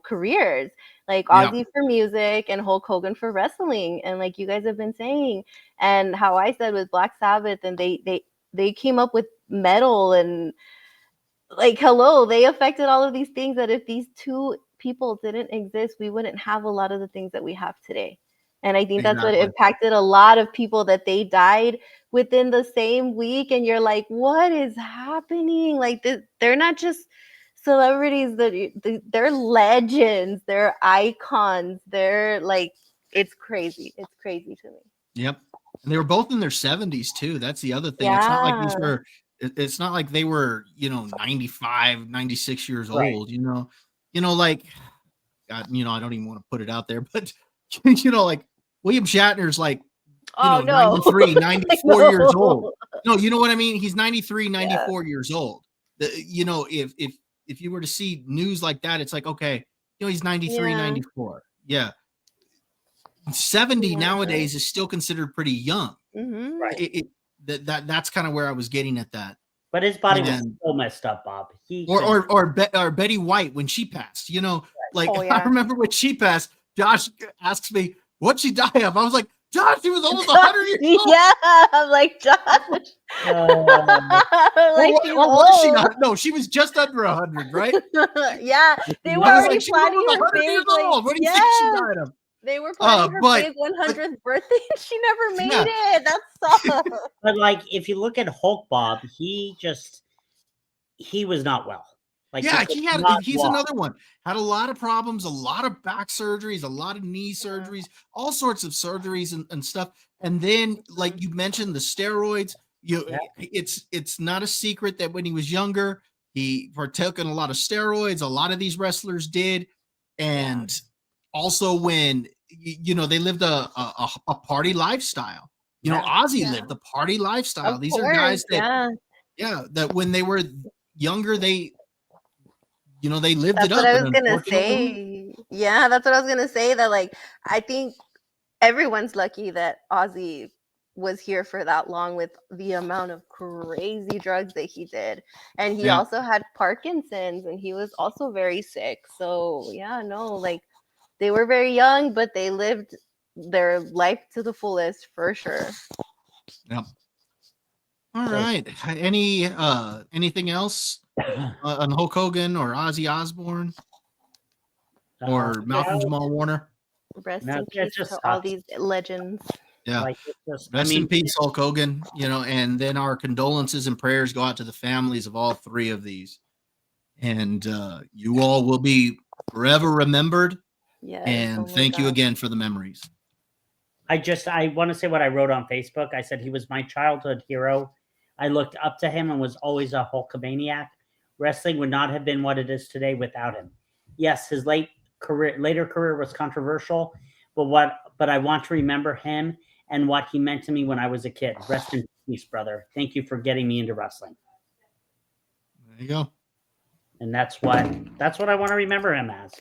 careers. Like Ozzy for music and Hulk Hogan for wrestling, and like you guys have been saying, and how I said with Black Sabbath, and they came up with metal and. Like, hello, they affected all of these things that if these two people didn't exist, we wouldn't have a lot of the things that we have today. And I think that's what impacted a lot of people, that they died within the same week. And you're like, what is happening? Like, they're not just celebrities, they're legends, they're icons. They're like, it's crazy. It's crazy to me. Yep. And they were both in their 70s too. That's the other thing. It's not like these were. It's not like they were, 95, 96 years old, like, God, I don't even want to put it out there, but, like William Shatner's like, 93, 94 years old. No, you know what I mean? He's 93, 94 years old. If you were to see news like that, it's like, okay, he's 93, 94. Yeah. 70 nowadays is still considered pretty young. Mm-hmm. Right. That's kind of where I was getting at that. But his body was so messed up, Bob. Or Betty White when she passed, I remember when she passed, Josh asks me, what'd she die of? I was like, Josh, she was almost 100 years old. Yeah, I'm like, Josh. Was she not? No, she was just under 100, right? Yeah, they were already planning her big. What do you think she died of? They were planning her big 100th birthday, and she never made it. That sucks. But like, if you look at Hulk, Bob, he was not well. Like, he's another one. Had a lot of problems, a lot of back surgeries, a lot of knee surgeries, all sorts of surgeries and stuff. And then, like you mentioned, the steroids. It's not a secret that when he was younger, he partook in a lot of steroids. A lot of these wrestlers did, and also when they lived a party lifestyle. Ozzy lived the party lifestyle. These are guys that that when they were younger, they lived That's it up. what I was gonna say. Yeah, that's what I was gonna say. That like I think everyone's lucky that Ozzy was here for that long with the amount of crazy drugs that he did. And he also had Parkinson's and he was also very sick. So like they were very young, but they lived their life to the fullest for sure. Yep. All right. Anything else on Hulk Hogan or Ozzy Osbourne or Malcolm Jamal Warner? Rest in peace to all these legends. Yeah. Rest in peace, Hulk Hogan. And then our condolences and prayers go out to the families of all three of these. And you all will be forever remembered. Yeah. And thank you again for the memories. I want to say what I wrote on Facebook. I said he was my childhood hero. I looked up to him and was always a Hulkamaniac. Wrestling would not have been what it is today without him. Yes, his later career was controversial, but I want to remember him and what he meant to me when I was a kid. Rest in peace, brother. Thank you for getting me into wrestling. There you go. And that's what I want to remember him as.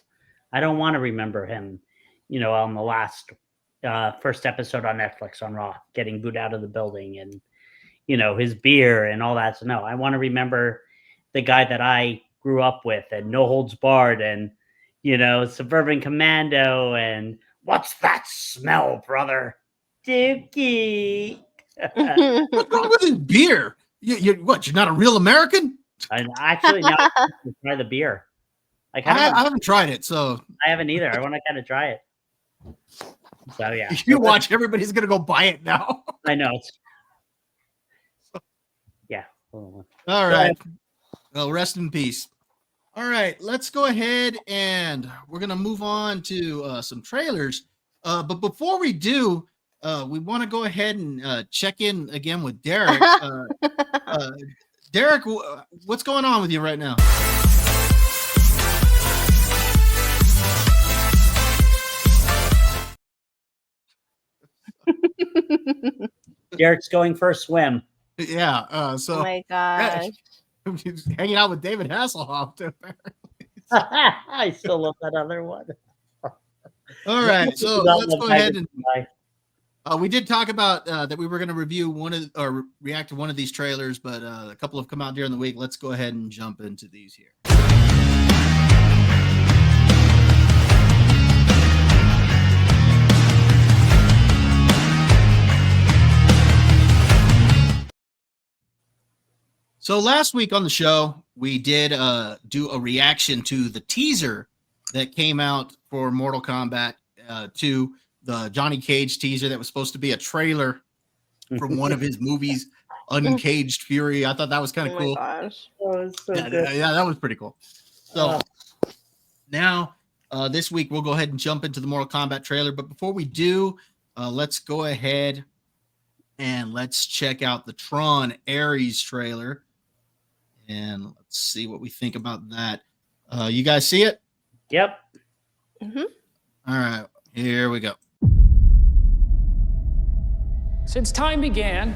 I don't want to remember him, on the last first episode on Netflix on Raw, getting booed out of the building and, his beer and all that. So no, I want to remember the guy that I grew up with and No Holds Barred and, Suburban Commando and what's that smell, brother? Dookie. What's wrong with his beer? You're not a real American? I actually now try the beer. I haven't tried it, so I haven't either. I want to kind of try it. So yeah, you watch. Everybody's gonna go buy it now. I know. Yeah. All right. Well, rest in peace. All right, let's go ahead and we're gonna move on to some trailers. But before we do, we want to go ahead and check in again with Derek. Derek, what's going on with you right now? Derek's going for a swim. Yeah. Oh my gosh. Hanging out with David Hasselhoff too. I still love that other one. All right, so let's go ahead and we did talk about that we were going to review react to one of these trailers, but a couple have come out during the week. Let's go ahead and jump into these here. So last week on the show, we did do a reaction to the teaser that came out for Mortal Kombat 2, the Johnny Cage teaser that was supposed to be a trailer from one of his movies, Uncaged Fury. I thought that was kind of cool. Gosh. Oh, it's so good. Yeah, that was pretty cool. So now this week, we'll go ahead and jump into the Mortal Kombat trailer. But before we do, let's go ahead and let's check out the Tron ARES trailer. And let's see what we think about that. You guys see it? Yep. Mm-hmm. All right, here we go. Since time began,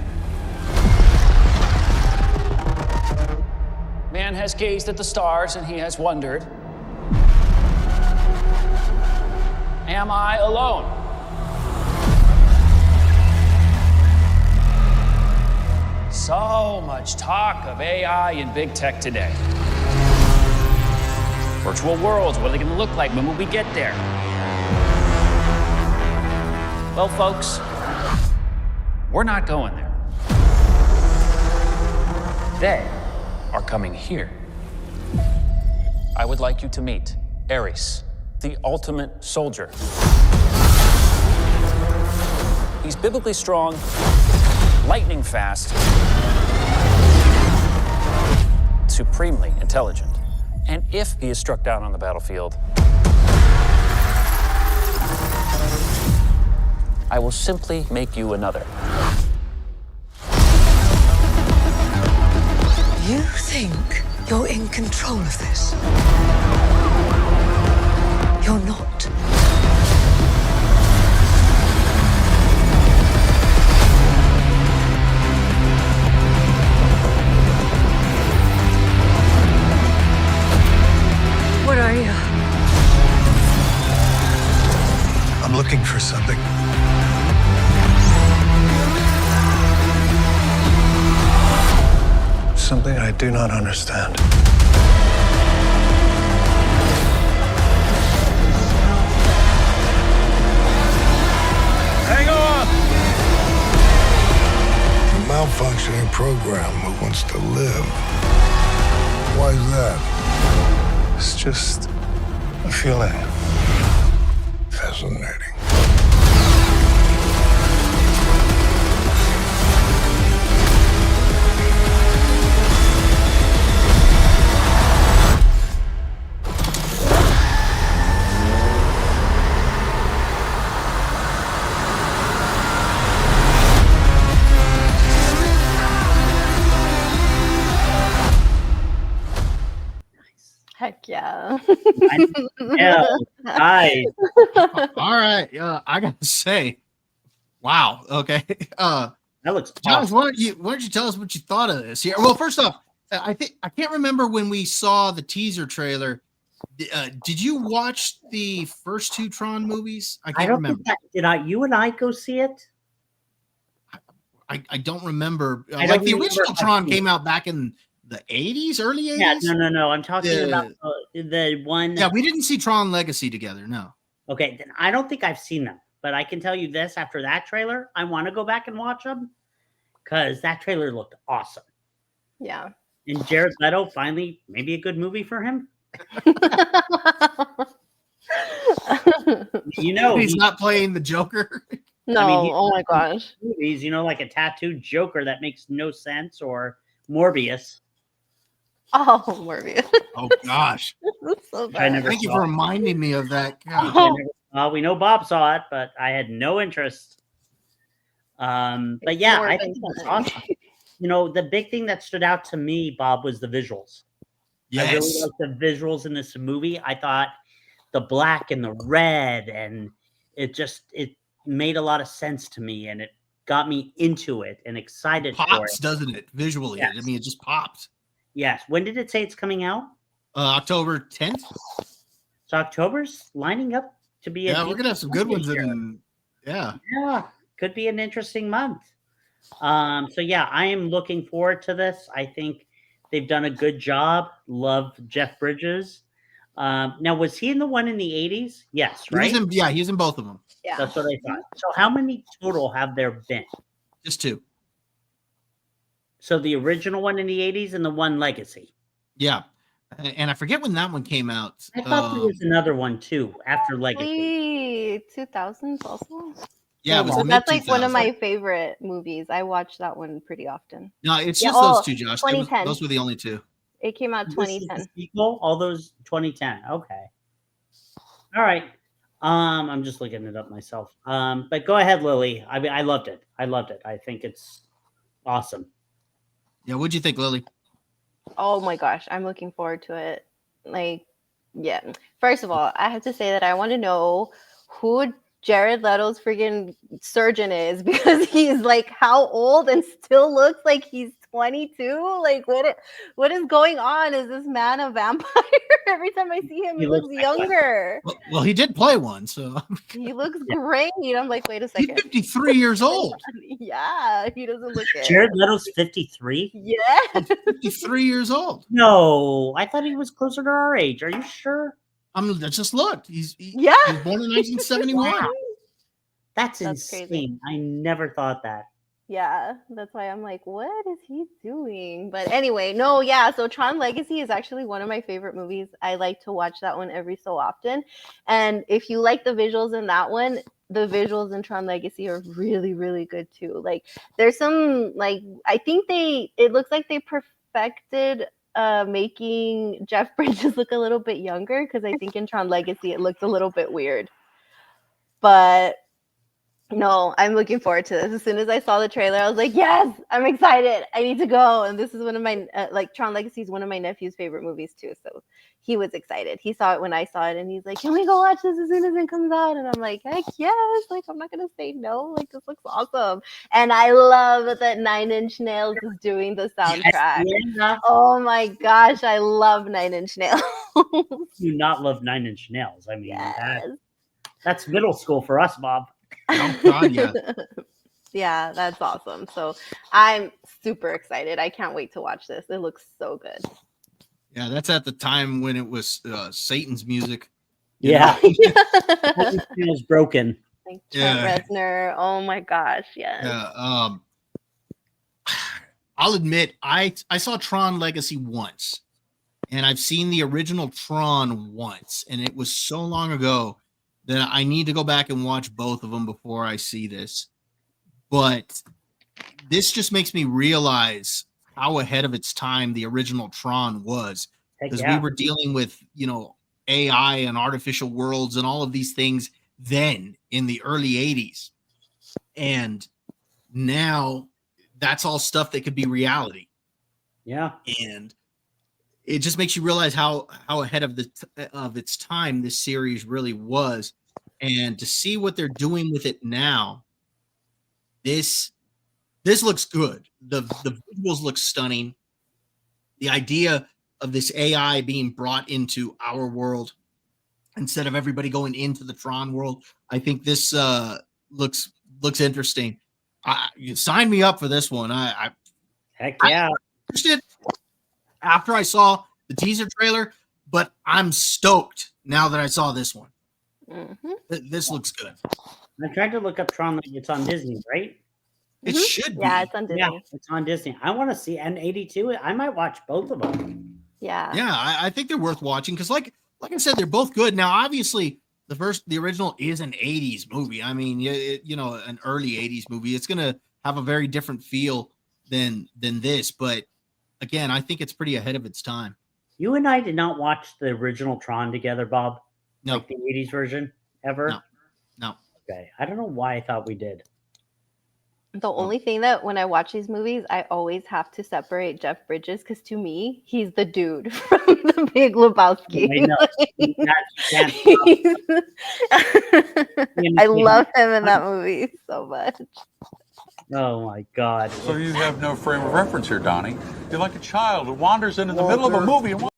man has gazed at the stars and he has wondered, am I alone? So much talk of AI and big tech today. Virtual worlds, what are they going to look like? When will we get there? Well, folks, we're not going there. They are coming here. I would like you to meet ARES, the ultimate soldier. He's biblically strong, lightning fast, supremely intelligent. And if he is struck down on the battlefield, I will simply make you another. think you're in control of this. You're not. What are you? I'm looking for something. Something I do not understand. Hang on! A malfunctioning program who wants to live. Why is that? It's just a feeling. Fascinating. Heck yeah. Yeah, nice. All right. I gotta say, wow. Okay. That looks Thomas, awesome. why don't you tell us what you thought of this here? Well, first off, I can't remember when we saw the teaser trailer. Did you watch the first two Tron movies? I I can't don't remember. think that, you and I go see it? I don't remember. I Like don't the remember original if I've Tron seen came out back in the 80s, early 80s. Yeah, no. I'm talking about the one. Yeah, we didn't see Tron Legacy together. No. Okay, then I don't think I've seen them, but I can tell you this: after that trailer, I want to go back and watch them because that trailer looked awesome. Yeah. And Jared Leto finally, maybe a good movie for him. You know, He's not playing the Joker. No, I mean, oh my gosh. movies, like a tattooed Joker that makes no sense, or Morbius. Oh, Morbius. Oh gosh. That's so I bad. never Thank you saw for it. reminding me of that. God. We know Bob saw it, but I had no interest. But yeah, More I than think that's fun. awesome. The big thing that stood out to me, Bob, was the visuals. I really Yes. liked the visuals in this movie. I thought the black and the red, and it made a lot of sense to me, and it got me into it and excited for Pops, it. doesn't it? Visually. Yes. I mean, it just pops. Yes. When did it say it's coming out? October 10th. So October's lining up to be Yeah, we're gonna have some good ones here. in. Yeah. Yeah, could be an interesting month. So yeah, I am looking forward to this. I think they've done a good job. Love Jeff Bridges. Now, was he in the one in the 80s? Yes, right? He's in both of them. Yeah. That's what I thought. So how many total have there been? Just two. So the original one in the 80s and the one Legacy. Yeah. And I forget when that one came out. I thought there was another one too after Legacy. 2000s also. Yeah, it was So the that's like one of mid-2000s. my favorite movies. I watch that one pretty often. No, it's Yeah, just those two, Josh. 2010. Those were the only two. It came out This is the 2010. sequel, all those 2010. Okay. All right. I'm just looking it up myself. But go ahead, Lily. I mean, I loved it. I think it's awesome. Yeah, what'd you think, Lily? Oh my gosh, I'm looking forward to it. Like, yeah. First of all, I have to say that I want to know who Jared Leto's freaking surgeon is, because he's like how old and still looks like he's 22. Like, what is going on? Is this man a vampire? Every time I see him, he looks looks like younger. Well, he did play one, so He looks great. I'm like, wait a he's second. 53 years old. Yeah, he doesn't look it. Jared Leto's 53? Yeah. 53 years old. No, I thought he was closer to our age. Are you sure? I just looked. He Yeah. was born in 1971. Wow. That's That's insane. crazy. I never thought that. Yeah, that's why I'm like, what is he doing? But anyway, no, yeah. So Tron Legacy is actually one of my favorite movies. I like to watch that one every so often. And if you like the visuals in that one, the visuals in Tron Legacy are really, really good too. Like, there's some, like, I think it looks like they perfected making Jeff Bridges look a little bit younger, because I think in Tron Legacy it looked a little bit weird. But No, I'm looking forward to this. As soon as I saw the trailer, I was like, yes, I'm excited. I need to go. And this is one of my, like, Tron Legacy is one of my nephew's favorite movies too. So he was excited. He saw it when I saw it and he's like, can we go watch this as soon as it comes out? And I'm like, heck yes. Like, I'm not going to say no. Like, this looks awesome. And I love that Nine Inch Nails is doing the soundtrack. Yeah. Oh my gosh. I love Nine Inch Nails. Do not love Nine Inch Nails. I mean, Yes. that's middle school for us, Bob. Oh, God, yeah. Yeah, that's awesome. So I'm super excited. I can't wait to watch this. It looks so good. Yeah, that's at the time when it was Satan's music. Yeah. It was broken. Like Trent Yeah. Reznor. Oh my gosh, yes. Yeah. I'll admit, I saw Tron Legacy once, and I've seen the original Tron once, and it was so long ago that I need to go back and watch both of them before I see this. But this just makes me realize how ahead of its time the original Tron was, Heck because yeah. we were dealing with, AI and artificial worlds and all of these things then in the early 80s. And now that's all stuff that could be reality. Yeah. And it just makes you realize how ahead of its time this series really was. And to see what they're doing with it now, this looks good. The visuals look stunning. The idea of this AI being brought into our world instead of everybody going into the Tron world, I think this looks interesting. You sign me up for this one. Heck yeah. Interested after I saw the teaser trailer, but I'm stoked now that I saw this one. Mm-hmm. This looks good. I tried to look up Tron. It's on Disney, right? It should be. Yeah, it's on Disney. Yeah, it's on Disney. I want to see N82. I might watch both of them. Yeah. Yeah, I think they're worth watching because, like I said, they're both good. Now, obviously, the original is an '80s movie. I mean, an early '80s movie. It's gonna have a very different feel than this. But again, I think it's pretty ahead of its time. You and I did not watch the original Tron together, Bob. No, Like the '80s version ever. No. Okay, I don't know why I thought we did. The only thing that when I watch these movies, I always have to separate Jeff Bridges because to me, he's the dude from The Big Lebowski. I know. I love him in that movie so much. Oh my God. So you have no frame of reference here, Donnie. You're like a child who wanders into the middle of a movie. And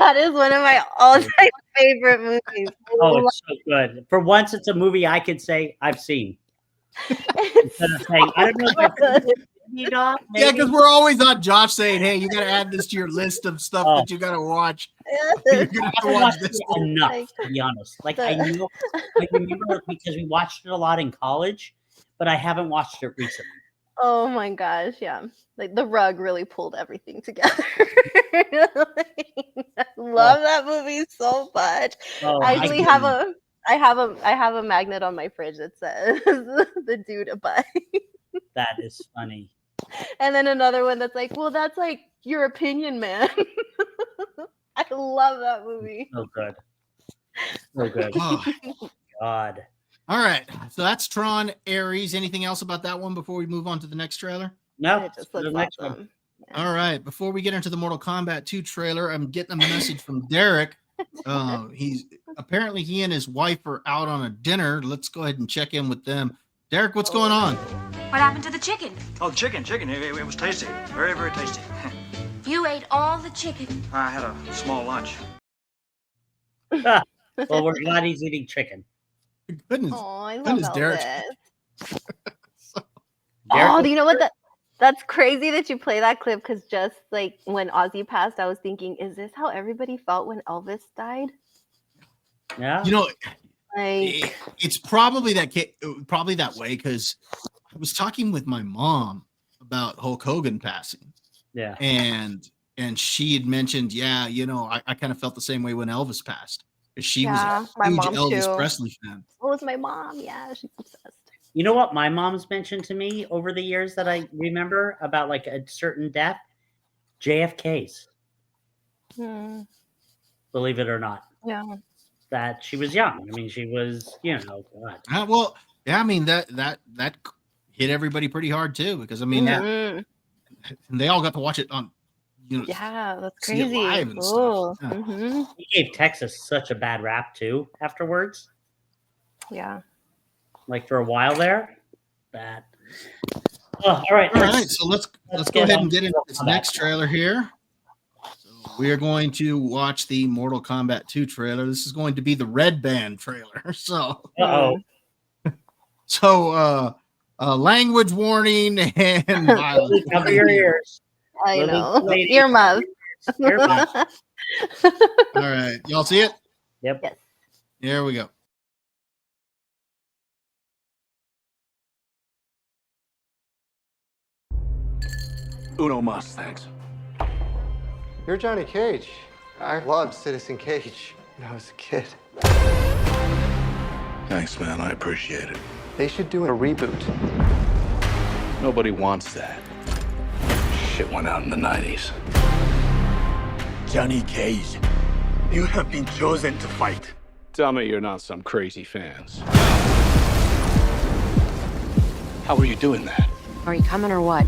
that is one of my all-time favorite movies. Oh, it's so good. For once, it's a movie I could say I've seen. Instead of saying, I don't know if I've seen it, Yeah, because we're always on Josh saying, "Hey, you got to add this to your list of stuff that you got to watch." You're gonna have to watch this one. enough, to be honest. Like I know, I remember because we watched it a lot in college, but I haven't watched it recently. Oh my gosh, yeah. Like The Rug really pulled everything together. I love that movie so much. Oh, I actually have a magnet on my fridge that says the dude a butt. That is funny. And then another one that's like, well, that's like your opinion, man. I love that movie. So good. So good. Oh. God. All right, so that's Tron Ares. Anything else about that one before we move on to the next trailer? No, It just the looks next awesome. one. Yeah. All right, before we get into the Mortal Kombat 2 trailer, I'm getting a message from Derek. He and his wife are out on a dinner. Let's go ahead and check in with them. Derek, what's going on? What happened to the chicken? Oh, chicken. It was tasty. Very, very tasty. You ate all the chicken. I had a small lunch. Well, we're glad he's eating chicken. Goodness, Oh, I love goodness, Elvis. Derek. Oh, do you know what that's crazy that you play that clip because just like when Ozzy passed, I was thinking, is this how everybody felt when Elvis died? Yeah. Like It's probably that way because I was talking with my mom about Hulk Hogan passing. Yeah. And she had mentioned, I kind of felt the same way when Elvis passed. She was Yeah, a my huge mom Elvis too. Presley fan. it was my mom. Yeah, she's obsessed. You know what my mom's mentioned to me over the years that I remember about like a certain death? JFK's. Hmm. Believe it or not. Yeah. that she was young. I mean, she was, God. Well, yeah, I mean that hit everybody pretty hard too, because I mean Mhm. they all got to watch it on, Yeah, that's see it crazy. live and Cool. stuff. Yeah. Mhm. He gave Texas such a bad rap too afterwards. Yeah. Like for a while there. Bad. Oh, all right. All right, so let's go ahead and get into this Kombat. next trailer here. So we are going to watch the Mortal Kombat 2 trailer. This is going to be the red band trailer. So Uh-oh. So language warning and violence. Cover your ears. I Little know. lady. Earmuffs. Earmuffs. All right, y'all see it? Yep. Yes. Here we go. Uno mas, thanks. You're Johnny Cage. I loved Citizen Cage when I was a kid. Thanks, man. I appreciate it. They should do a reboot. Nobody wants that. Shit went out in the 90s. Johnny Cage, you have been chosen to fight. Tell me you're not some crazy fans. How are you doing that? Are you coming or what?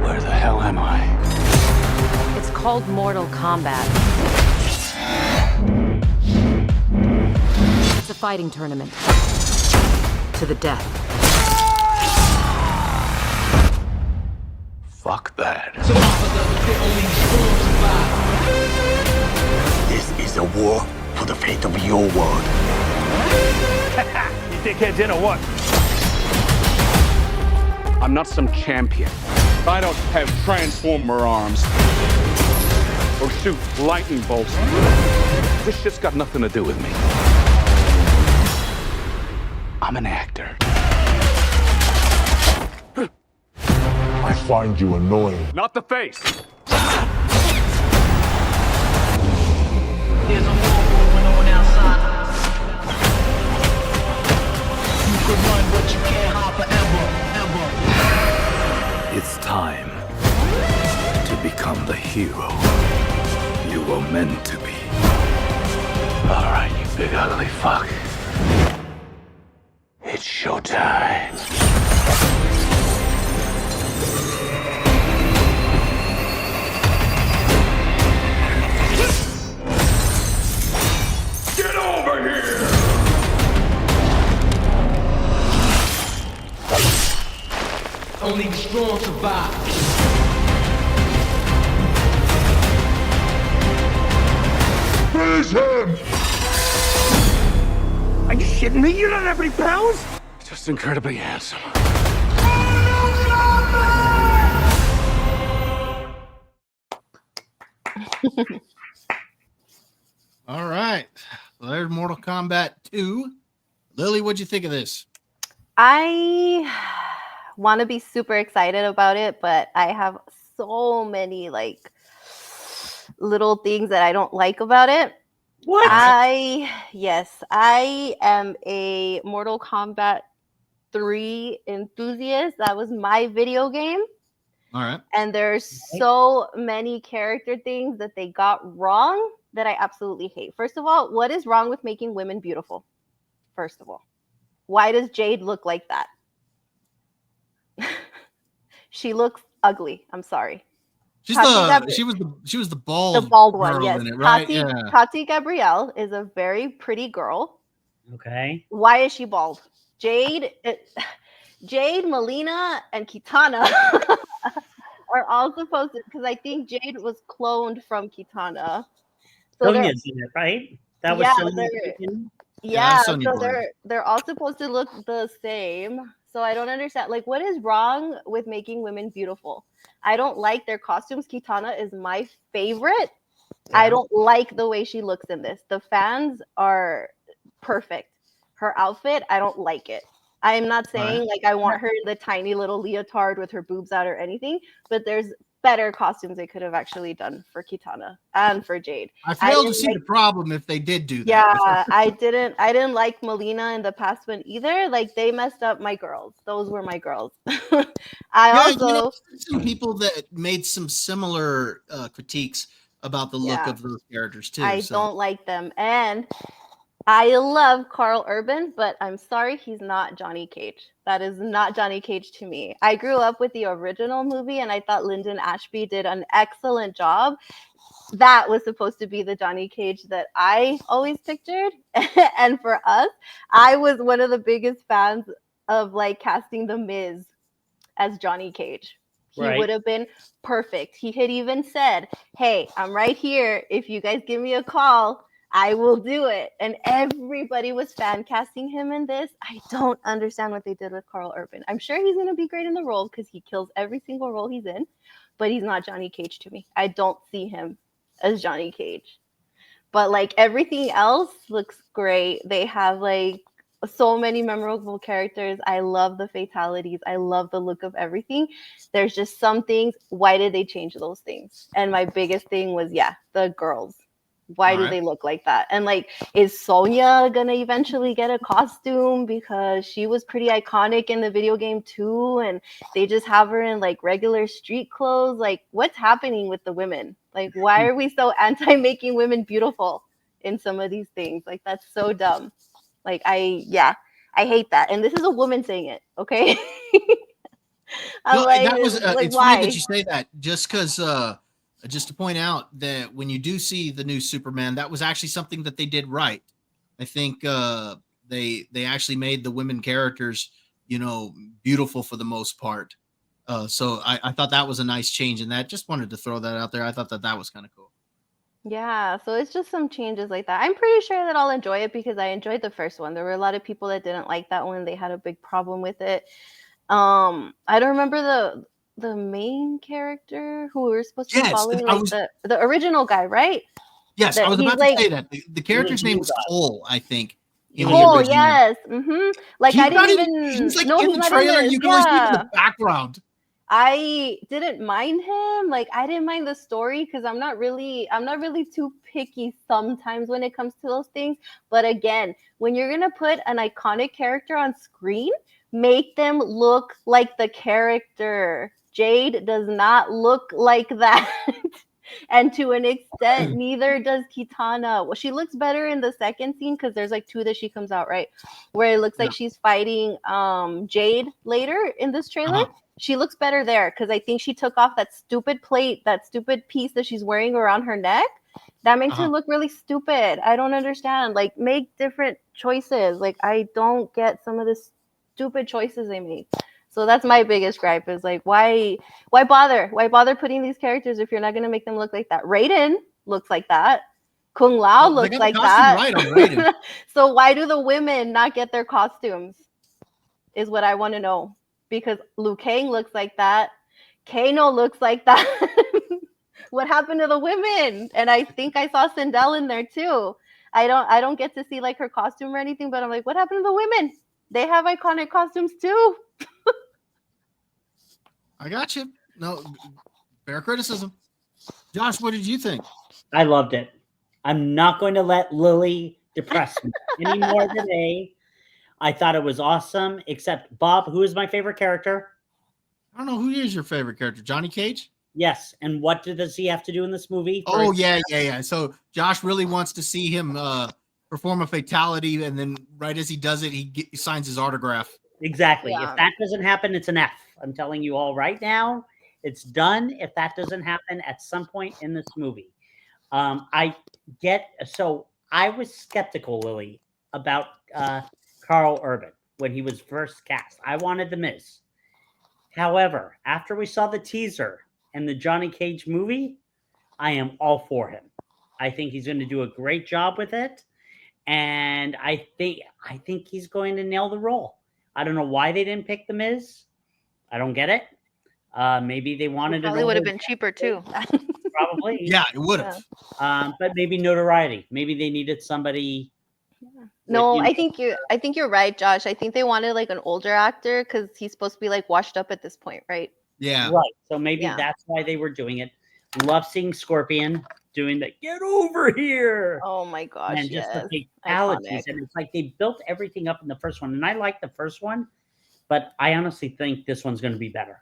Where the hell am I? It's called Mortal Kombat. It's a fighting tournament. To the death. Fuck that. This is a war for the fate of your world. You dickheads in or what? I'm not some champion. I don't have transformer arms. Or shoot lightning bolts. This shit's got nothing to do with me. I'm an actor. I find you annoying. Not the face. There's a war going on outside. You could run, but you can't hide forever, ever. It's time to become the hero you were meant to be. All right, you big ugly fuck. It's showtime. Get over here! Only the strong survive. Finish him! Are you shitting me? You don't have any powers? Just incredibly handsome. All right. Well, there's Mortal Kombat 2. Lily, what'd you think of this? I want to be super excited about it, but I have so many little things that I don't like about it. What? I am a Mortal Kombat 3 enthusiast. That was my video game. All right. And there's so many character things that they got wrong that I absolutely hate. First of all, what is wrong with making women beautiful? First of all, why does Jade look like that? She looks ugly. I'm sorry. She was the bald one, girl yes. in it, right? Tati Gabrielle is a very pretty girl. Okay. Why is she bald? Jade, Melina, and Kitana are all supposed to, because I think Jade was cloned from Kitana. Sonya's in it, right? That was they're all supposed to look the same. So I don't understand. What is wrong with making women beautiful? I don't like their costumes. Kitana is my favorite. Yeah. I don't like the way she looks in this. The fans are perfect. Her outfit, I don't like it. I'm not saying I want her in the tiny little leotard with her boobs out or anything, but there's better costumes they could have actually done for Kitana and for Jade. I failed to didn't see the problem if they did do that. Yeah, I didn't like Melina in the past one either. Like they messed up my girls. Those were my girls. Some people that made some similar critiques about the look of those characters too. I don't like them. And I love Carl Urban, but I'm sorry, he's not Johnny Cage. That is not Johnny Cage to me. I grew up with the original movie, and I thought Lyndon Ashby did an excellent job. That was supposed to be the Johnny Cage that I always pictured. And for us, I was one of the biggest fans of like casting The Miz as Johnny Cage. He would have been perfect. He had even said, hey, I'm right here. If you guys give me a call, I will do it. And everybody was fan casting him in this. I don't understand what they did with Carl Urban. I'm sure he's going to be great in the role because he kills every single role he's in, but he's not Johnny Cage to me. I don't see him as Johnny Cage. But like everything else looks great. They have like so many memorable characters. I love the fatalities. I love the look of everything. There's just some things. Why did they change those things? And my biggest thing was, the girls. Why do they look like that? And like, is Sonya gonna eventually get a costume because she was pretty iconic in the video game too? And they just have her in like regular street clothes. Like, what's happening with the women? Like, why are we so anti making women beautiful in some of these things? Like, that's so dumb. Like, I hate that. And this is a woman saying it, okay? It's funny that you say that just because just to point out that when you do see the new Superman, that was actually something that they did right. I think they actually made the women characters, beautiful for the most part. So I thought that was a nice change, and that just wanted to throw that out there. I thought that was kind of cool. Yeah, so it's just some changes like that. I'm pretty sure that I'll enjoy it because I enjoyed the first one. There were a lot of people that didn't like that one. They had a big problem with it. I don't remember the main character who we were supposed to be following, like the original guy, right? Yes, I was about to say that. The character's name was Cole, I think. Cole, yes. Like I didn't even he's like in the trailer. You can always see him in the background. I didn't mind him. Like I didn't mind the story because I'm not really too picky sometimes when it comes to those things. But again, when you're gonna put an iconic character on screen, make them look like the character. Jade does not look like that. And to an extent, neither does Kitana. Well, she looks better in the second scene because there's like two that she comes out, right? Where it looks like she's fighting Jade later in this trailer. She looks better there because I think she took off that stupid plate, that stupid piece that she's wearing around her neck. That makes her look really stupid. I don't understand. Like, make different choices. Like, I don't get some of the stupid choices they make. So that's my biggest gripe is like, why bother? Why bother putting these characters if you're not going to make them look like that? Raiden looks like that. Kung Lao looks like that. Right on Raiden. So why do the women not get their costumes? Is what I want to know. Because Liu Kang looks like that. Kano looks like that. What happened to the women? And I think I saw Sindel in there too. I don't get to see like her costume or anything, but I'm like, what happened to the women? They have iconic costumes too. I got you. No, fair criticism. Josh, what did you think? I loved it. I'm not going to let Lily depress me anymore today. I thought it was awesome, except Bob, who is my favorite character? I don't know. Who is your favorite character? Johnny Cage? Yes. And what does he have to do in this movie? Oh, yeah. So Josh really wants to see him perform a fatality, and then right as he does it, he signs his autograph. Exactly. Yeah. If that doesn't happen, it's an F. I'm telling you all right now, it's done if that doesn't happen at some point in this movie. I was skeptical, Lily, about Carl Urban when he was first cast. I wanted The Miz. However, after we saw the teaser and the Johnny Cage movie, I am all for him. I think he's going to do a great job with it, and I think he's going to nail the role. I don't know why they didn't pick The Miz. I don't get it. Maybe they wanted probably would have been cheaper too. Probably. Yeah, it would have. But maybe notoriety. Maybe they needed somebody. No, I think you're right, Josh. I think they wanted like an older actor because he's supposed to be like washed up at this point, right? Yeah. Right. So maybe Yeah. that's why they were doing it. Love seeing Scorpion doing the "get over here" Oh my gosh, and just the yes. fatalities. Iconic. And it's like they built everything up in the first one. And I like the first one, but I honestly think this one's going to be better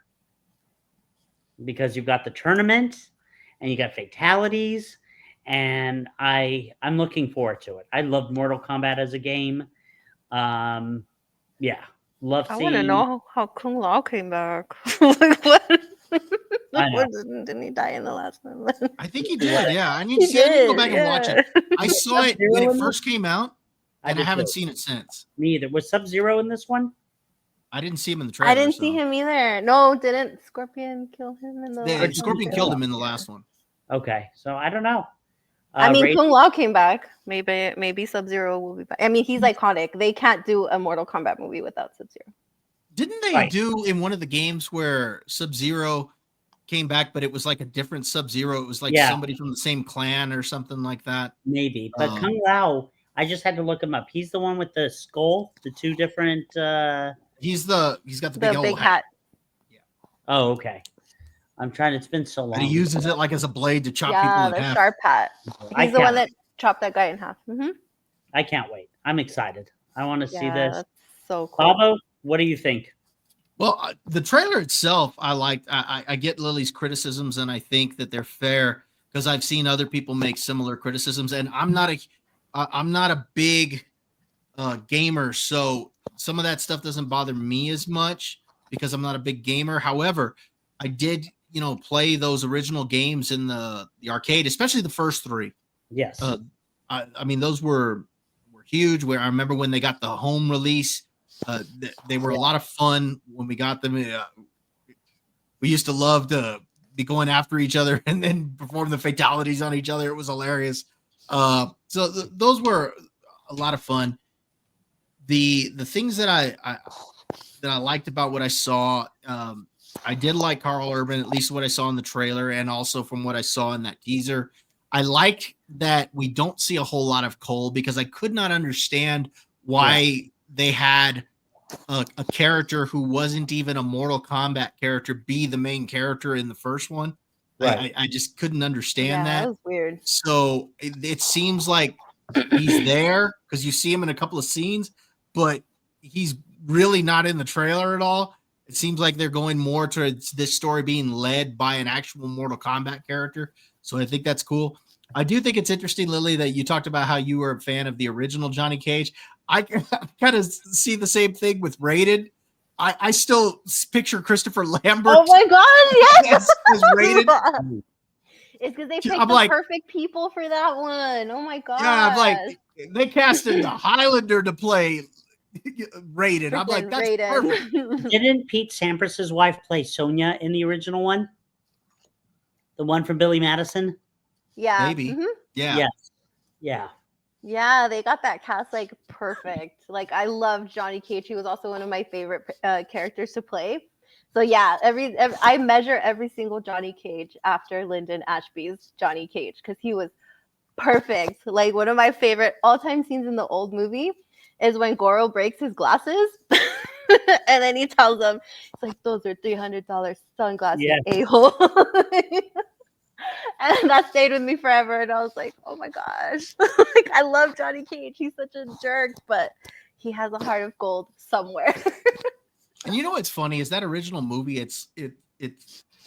because you've got the tournament and you got fatalities. And I'm looking forward to it. I love Mortal Kombat as a game. Yeah, love I seeing. want to know how Kung Lao came back. Like what? I know. Didn't he die in the last one? I think he did. Yeah, I need He to see. I need to go did, back and watch it. yeah. I saw it when it first came out, and I did haven't too. seen it since. Me either. Was Sub-Zero in this one? I didn't see him in the trailer. I didn't see him either. No, didn't Scorpion kill him in the Yeah, last Scorpion one? killed him in the last one. Okay, so I don't know. I mean, Raiden- Kung Lao came back. Maybe Sub-Zero will be back. I mean, he's iconic. They can't do a Mortal Kombat movie without Sub-Zero. Didn't they do in one of the games where Sub-Zero came back, but it was like a different Sub-Zero? It was like somebody from the same clan or something like that. Maybe, but Kung Lao, I just had to look him up. He's the one with the skull, the two different. He's got the big old hat. Oh, okay. I'm trying. It's been so long. And he uses it like as a blade to chop people Yeah, in the half. sharp hat. I He's the one can't- that chopped that guy in half. I can't wait. I'm excited. I want to see Yeah, this. that's so cool. Bobo, what do you think? Well, the trailer itself, I liked. I get Lily's criticisms, and I think that they're fair because I've seen other people make similar criticisms, and I'm not a big gamer, so some of that stuff doesn't bother me as much because I'm not a big gamer. However, I did, play those original games in the arcade, especially the first three. Yes. I mean, those were huge. Where I remember when they got the home release. They were a lot of fun when we got them. We used to love to be going after each other and then perform the fatalities on each other. It was hilarious. Those were a lot of fun. The things that I liked about what I saw, I did like Carl Urban, at least what I saw in the trailer, and also from what I saw in that teaser. I liked that we don't see a whole lot of Cole because I could not understand why they had a character who wasn't even a Mortal Kombat character be the main character in the first one. Right. I just couldn't understand that. That was weird. So it seems like he's there because you see him in a couple of scenes, but he's really not in the trailer at all. It seems like they're going more towards this story being led by an actual Mortal Kombat character. So I think that's cool. I do think it's interesting, Lily, that you talked about how you were a fan of the original Johnny Cage. I kind of see the same thing with Raiden. I still picture Christopher Lambert. Oh my god, yes! as Raiden. It's because they picked I'm the like- perfect people for that one. Oh my god. Yeah, I'm like, they casted the Highlander to play Raiden. I'm like, that's perfect. Didn't Pete Sampras's wife play Sonya in the original one? The one from Billy Madison? Yeah. Maybe. Yeah. Yes. Yeah. Yeah, they got that cast like perfect. Like I love Johnny Cage. He was also one of my favorite characters to play. So yeah, every I measure every single Johnny Cage after Lyndon Ashby's Johnny Cage because he was perfect. Like one of my favorite all-time scenes in the old movie is when Goro breaks his glasses and then he tells him, it's like, those are $300 sunglasses, Yes. a-hole. And that stayed with me forever. And I was like, oh my gosh. Like, I love Johnny Cage. He's such a jerk, but he has a heart of gold somewhere. And you know what's funny is that original movie. It's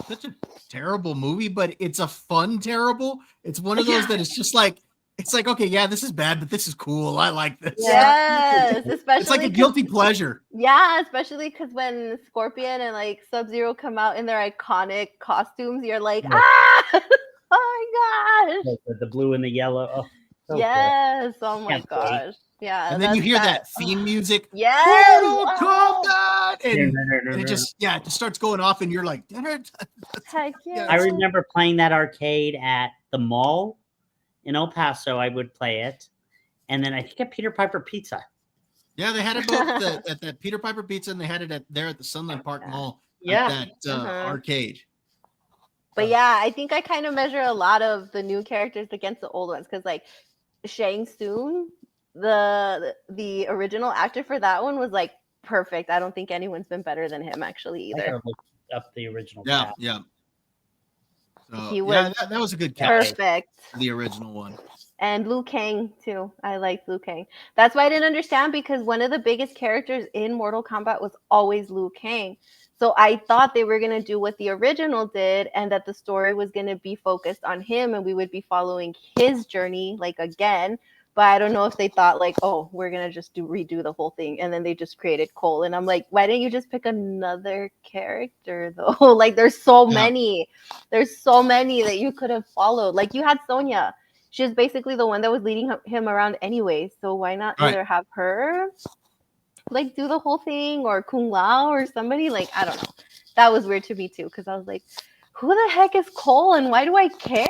such a terrible movie, but it's a fun terrible. It's one of those that it's just like it's like okay, yeah, this is bad, but this is cool. I like this. Yes, especially it's like a guilty pleasure. Yeah, especially because when Scorpion and like Sub-Zero come out in their iconic costumes, you're like, ah, oh my gosh. The blue and the yellow. Oh, so Yes, oh my Can't wait. gosh. Yeah. And then you that's hear that theme music. Yes. Mortal Oh, Kombat! And it just starts going off, and you're like, heck yeah. I remember playing that arcade at the mall in El Paso. I would play it. And then I think at Peter Piper Pizza. yeah, they had it both at that Peter Piper Pizza, and they had it there at the Sunland Park Mall. Yeah. At that arcade. But yeah, I think I kind of measure a lot of the new characters against the old ones because like Shang Tsung, the original actor for that one was like perfect. I don't think anyone's been better than him actually either. up the original. Yeah, cast. yeah. So, He was yeah, that was a good cast. perfect. For the original one. And Liu Kang too. I like Liu Kang. That's why I didn't understand, because one of the biggest characters in Mortal Kombat was always Liu Kang. So I thought they were gonna do what the original did, and that the story was gonna be focused on him, and we would be following his journey like again. But I don't know if they thought like, oh, we're gonna just redo the whole thing, and then they just created Cole. And I'm like, why didn't you just pick another character though? Like, there's so many that you could have followed. Like, you had Sonya. She was basically the one that was leading him around anyway. So why not either have her like do the whole thing, or Kung Lao or somebody? Like, I don't know. That was weird to me too, because I was like, who the heck is Cole and why do I care?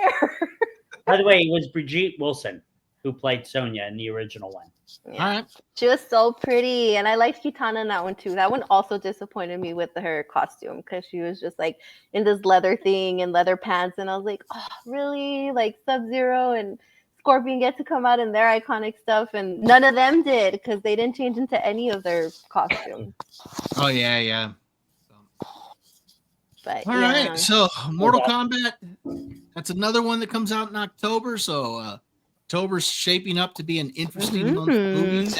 By the way, it was Brigitte Wilson who played Sonya in the original one. Yeah. All right. She was so pretty, and I liked Kitana in that one too. That one also disappointed me with her costume, because she was just like in this leather thing and leather pants, and I was like, oh, really? Like Sub-Zero and Scorpion get to come out in their iconic stuff, and none of them did, because they didn't change into any of their costumes. Oh yeah, yeah. But All right, so Mortal Kombat, that's another one that comes out in October. So October's shaping up to be an interesting month of movies,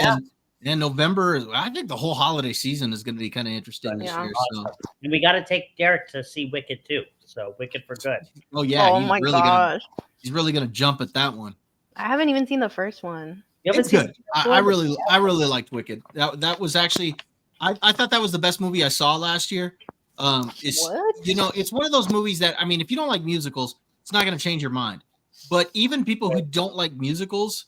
and November, I think the whole holiday season is going to be kind of interesting this year. So, and we got to take Derek to see Wicked too. So Wicked for good. oh yeah, oh my gosh, he's really gonna jump at that one. I haven't even seen the first one. It's good. I really liked Wicked. That was actually, I thought that was the best movie I saw last year. It's it's one of those movies that, I mean, if you don't like musicals, it's not going to change your mind. But even people who don't like musicals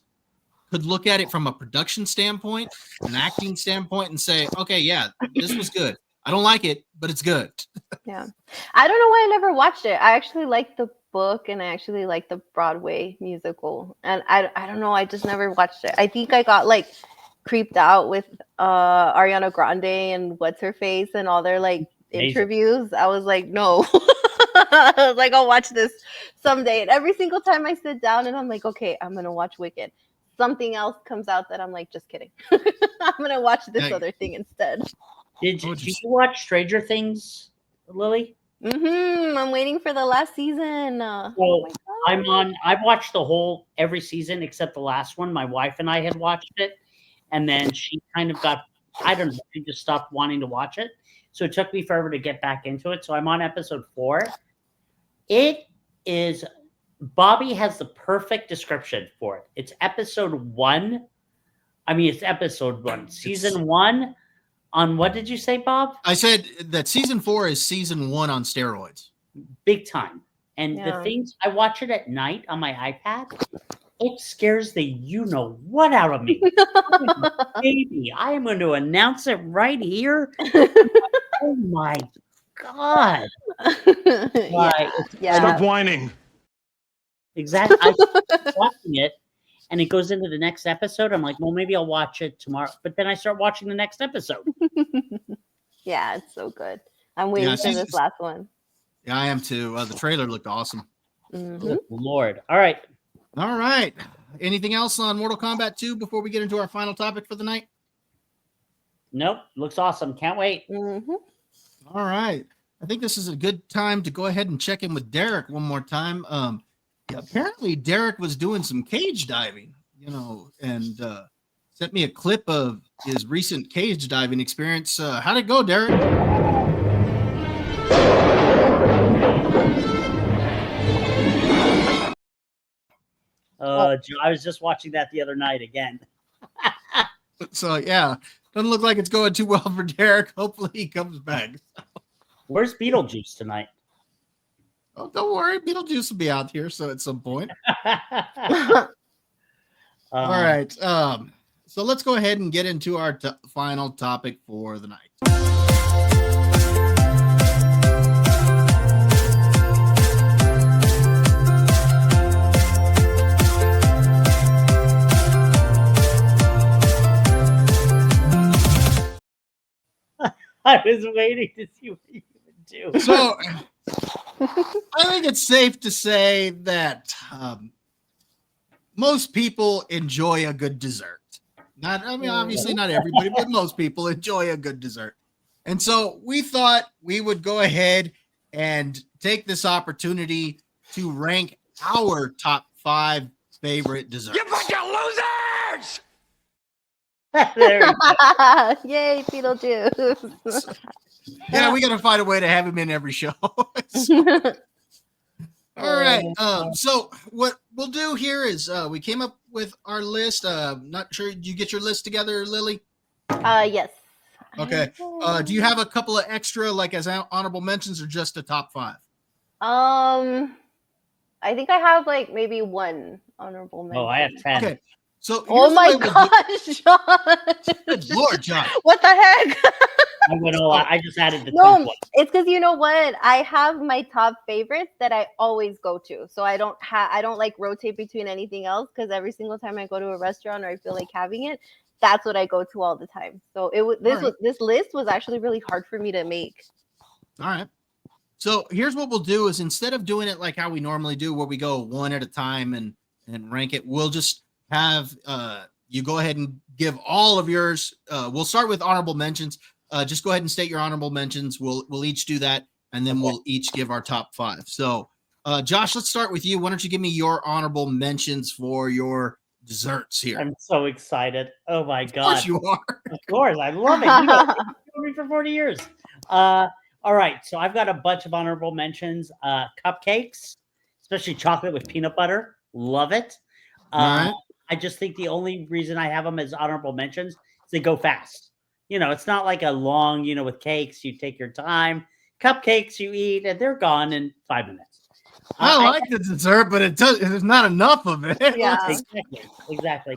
could look at it from a production standpoint, an acting standpoint, and say, okay, yeah, this was good. I don't like it, but it's good. Yeah. I don't know why I never watched it. I actually liked the book, and I actually liked the Broadway musical. And I don't know, I just never watched it. I think I got like creeped out with Ariana Grande and what's her face and all their like interviews. I was like, no. I was like, I'll watch this someday. And every single time I sit down and I'm like, okay, I'm gonna watch Wicked, something else comes out that I'm like, just kidding. I'm gonna watch this other thing instead. Did you watch Stranger Things, Lily? I'm waiting for the last season. Well, I've watched every season except the last one. My wife and I had watched it, and then she kind of got, I don't know, she just stopped wanting to watch it. So it took me forever to get back into it. So I'm on episode 4. It is, Bobby has the perfect description for it. It's episode 1. I mean, it's episode 1, season 1. On what did you say, Bob? I said that season 4 is season 1 on steroids. Big time. And the things, I watch it at night on my iPad. It scares the you-know-what out of me. Baby, I am going to announce it right here. Oh, my God. Stop whining. Exactly. I started watching it, and it goes into the next episode. I'm like, well, maybe I'll watch it tomorrow. But then I start watching the next episode. Yeah, it's so good. I'm waiting for this last one. Yeah, I am too. The trailer looked awesome. Oh, Lord. All right. All right. Anything else on Mortal Kombat 2 before we get into our final topic for the night? Nope. Looks awesome. Can't wait. All right. I think this is a good time to go ahead and check in with Derek one more time. Apparently Derek was doing some cage diving, and sent me a clip of his recent cage diving experience. How'd it go, Derek? I was just watching that the other night again. So, yeah, doesn't look like it's going too well for Derek. Hopefully he comes back. Where's Beetlejuice tonight? Oh, don't worry. Beetlejuice will be out here at some point. All right. So let's go ahead and get into our final topic for the night. I was waiting to see what you would do. So I think it's safe to say that most people enjoy a good dessert. Obviously not everybody, but most people enjoy a good dessert. And so we thought we would go ahead and take this opportunity to rank our top 5 favorite desserts. You bunch of losers! There you go. Yay, Beetlejuice. Yeah, we got to find a way to have him in every show. All right. So what we'll do here is we came up with our list. Not sure. Did you get your list together, Lily? Yes. Okay. Do you have a couple of extra, like as honorable mentions, or just a top 5? I think I have like maybe one honorable mention. Oh, I have 10. Okay. So Oh here's my the way we'll do- gosh, John! Good Lord, John. What the heck? I went all out. I just added the 10th No, one. it's because you know what? I have my top favorites that I always go to, so I don't like rotate between anything else because every single time I go to a restaurant or I feel like having it, that's what I go to all the time. So this list was actually really hard for me to make. All right. So here's what we'll do is instead of doing it like how we normally do, where we go one at a time and rank it, we'll just have you go ahead and give all of yours. We'll start with honorable mentions. Just go ahead and state your honorable mentions. We'll each do that, and then we'll each give our top 5. So, Josh, let's start with you. Why don't you give me your honorable mentions for your desserts here? I'm so excited. Oh my God. Of course you are. Of course. I love it. You know, you've known me for 40 years. All right. So I've got a bunch of honorable mentions. Cupcakes, especially chocolate with peanut butter. Love it. All right. I just think the only reason I have them as honorable mentions is they go fast. You know, it's not like a long, you know, with cakes, you take your time. Cupcakes you eat and they're gone in 5 minutes. I like the dessert, but there's not enough of it. Yeah. Exactly.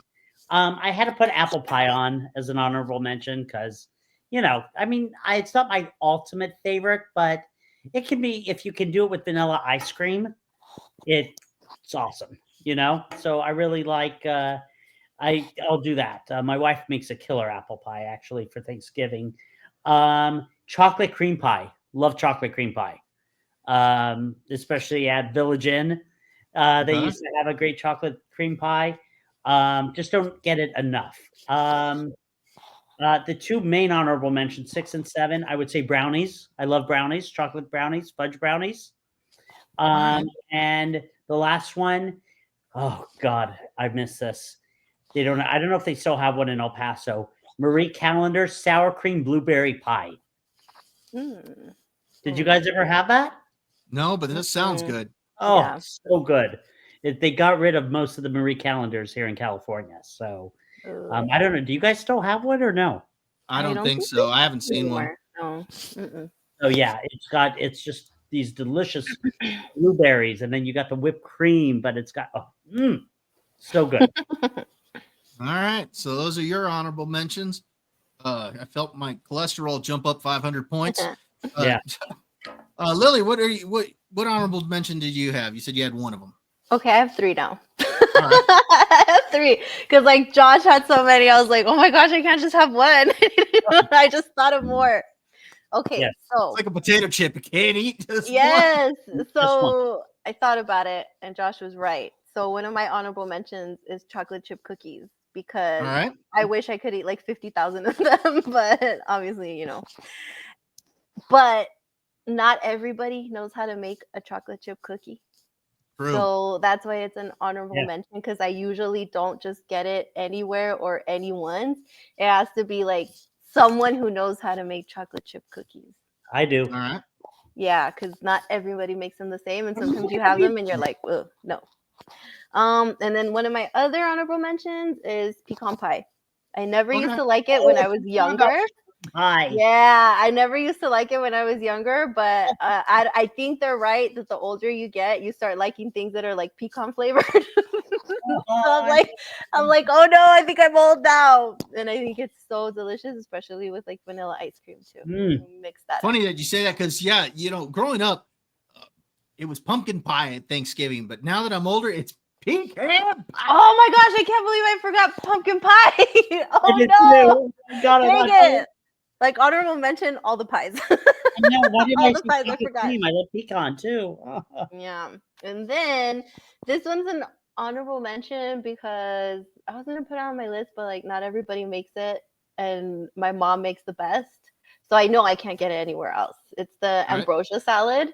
I had to put apple pie on as an honorable mention because, you know, I mean, it's not my ultimate favorite, but it can be, if you can do it with vanilla ice cream, it's awesome, you know? So I really like, I'll do that. My wife makes a killer apple pie actually for Thanksgiving. Chocolate cream pie. Love chocolate cream pie. Especially at Village Inn. They used to have a great chocolate cream pie. Just don't get it enough. The 2 main honorable mentions, 6 and 7, I would say brownies. I love brownies, chocolate brownies, fudge brownies. And the last one, oh God, I miss this. I don't know if they still have one in El Paso. Marie Callender sour cream blueberry pie. Did you guys ever have that? No, but this sounds good. Oh, Yeah. so good. They got rid of most of the Marie Callender's here in California. So I don't know. Do you guys still have one or no? I don't think so. I haven't seen one. No. Mm-mm. Oh yeah, it's just these delicious blueberries, and then you got the whipped cream, but it's got so good. All right. So those are your honorable mentions. I felt my cholesterol jump up 500 points. Yeah. Lily, what honorable mention did you have? You said you had one of them. Okay, I have 3 now. All right. I have 3 because like Josh had so many. I was like, oh my gosh, I can't just have one. I just thought of more. Okay, Yes. so It's like a potato chip. You can't eat just one. yes, so I thought about it, and Josh was right. So one of my honorable mentions is chocolate chip cookies because All right. I wish I could eat like 50,000 of them, but obviously, you know. But not everybody knows how to make a chocolate chip cookie. True. So that's why it's an honorable Yeah. mention because I usually don't just get it anywhere or anyone's. It has to be like someone who knows how to make chocolate chip cookies. I do. All right. Yeah, because not everybody makes them the same, and sometimes you have them and you're like, ugh, no. And then one of my other honorable mentions is pecan pie. I never used to like it when I was younger. Hi. Yeah, I never used to like it when I was younger, but I think they're right that the older you get, you start liking things that are like pecan flavored. So I'm like, oh no, I think I'm old now, and I think it's so delicious, especially with like vanilla ice cream too. You mix that. Funny that you say that because growing up, it was pumpkin pie at Thanksgiving, but now that I'm older, it's pecan pie. Oh my gosh, I can't believe I forgot pumpkin pie. Oh I did no, too. God, dang it! Like honorable mention, all the pies. I know. Why did All I the say pies, I chocolate forgot. cream? I love pecan too. Yeah, and then this one's an honorable mention because I was gonna put it on my list, but like not everybody makes it, and my mom makes the best. so I know I can't get it anywhere else. It's the Right. ambrosia salad.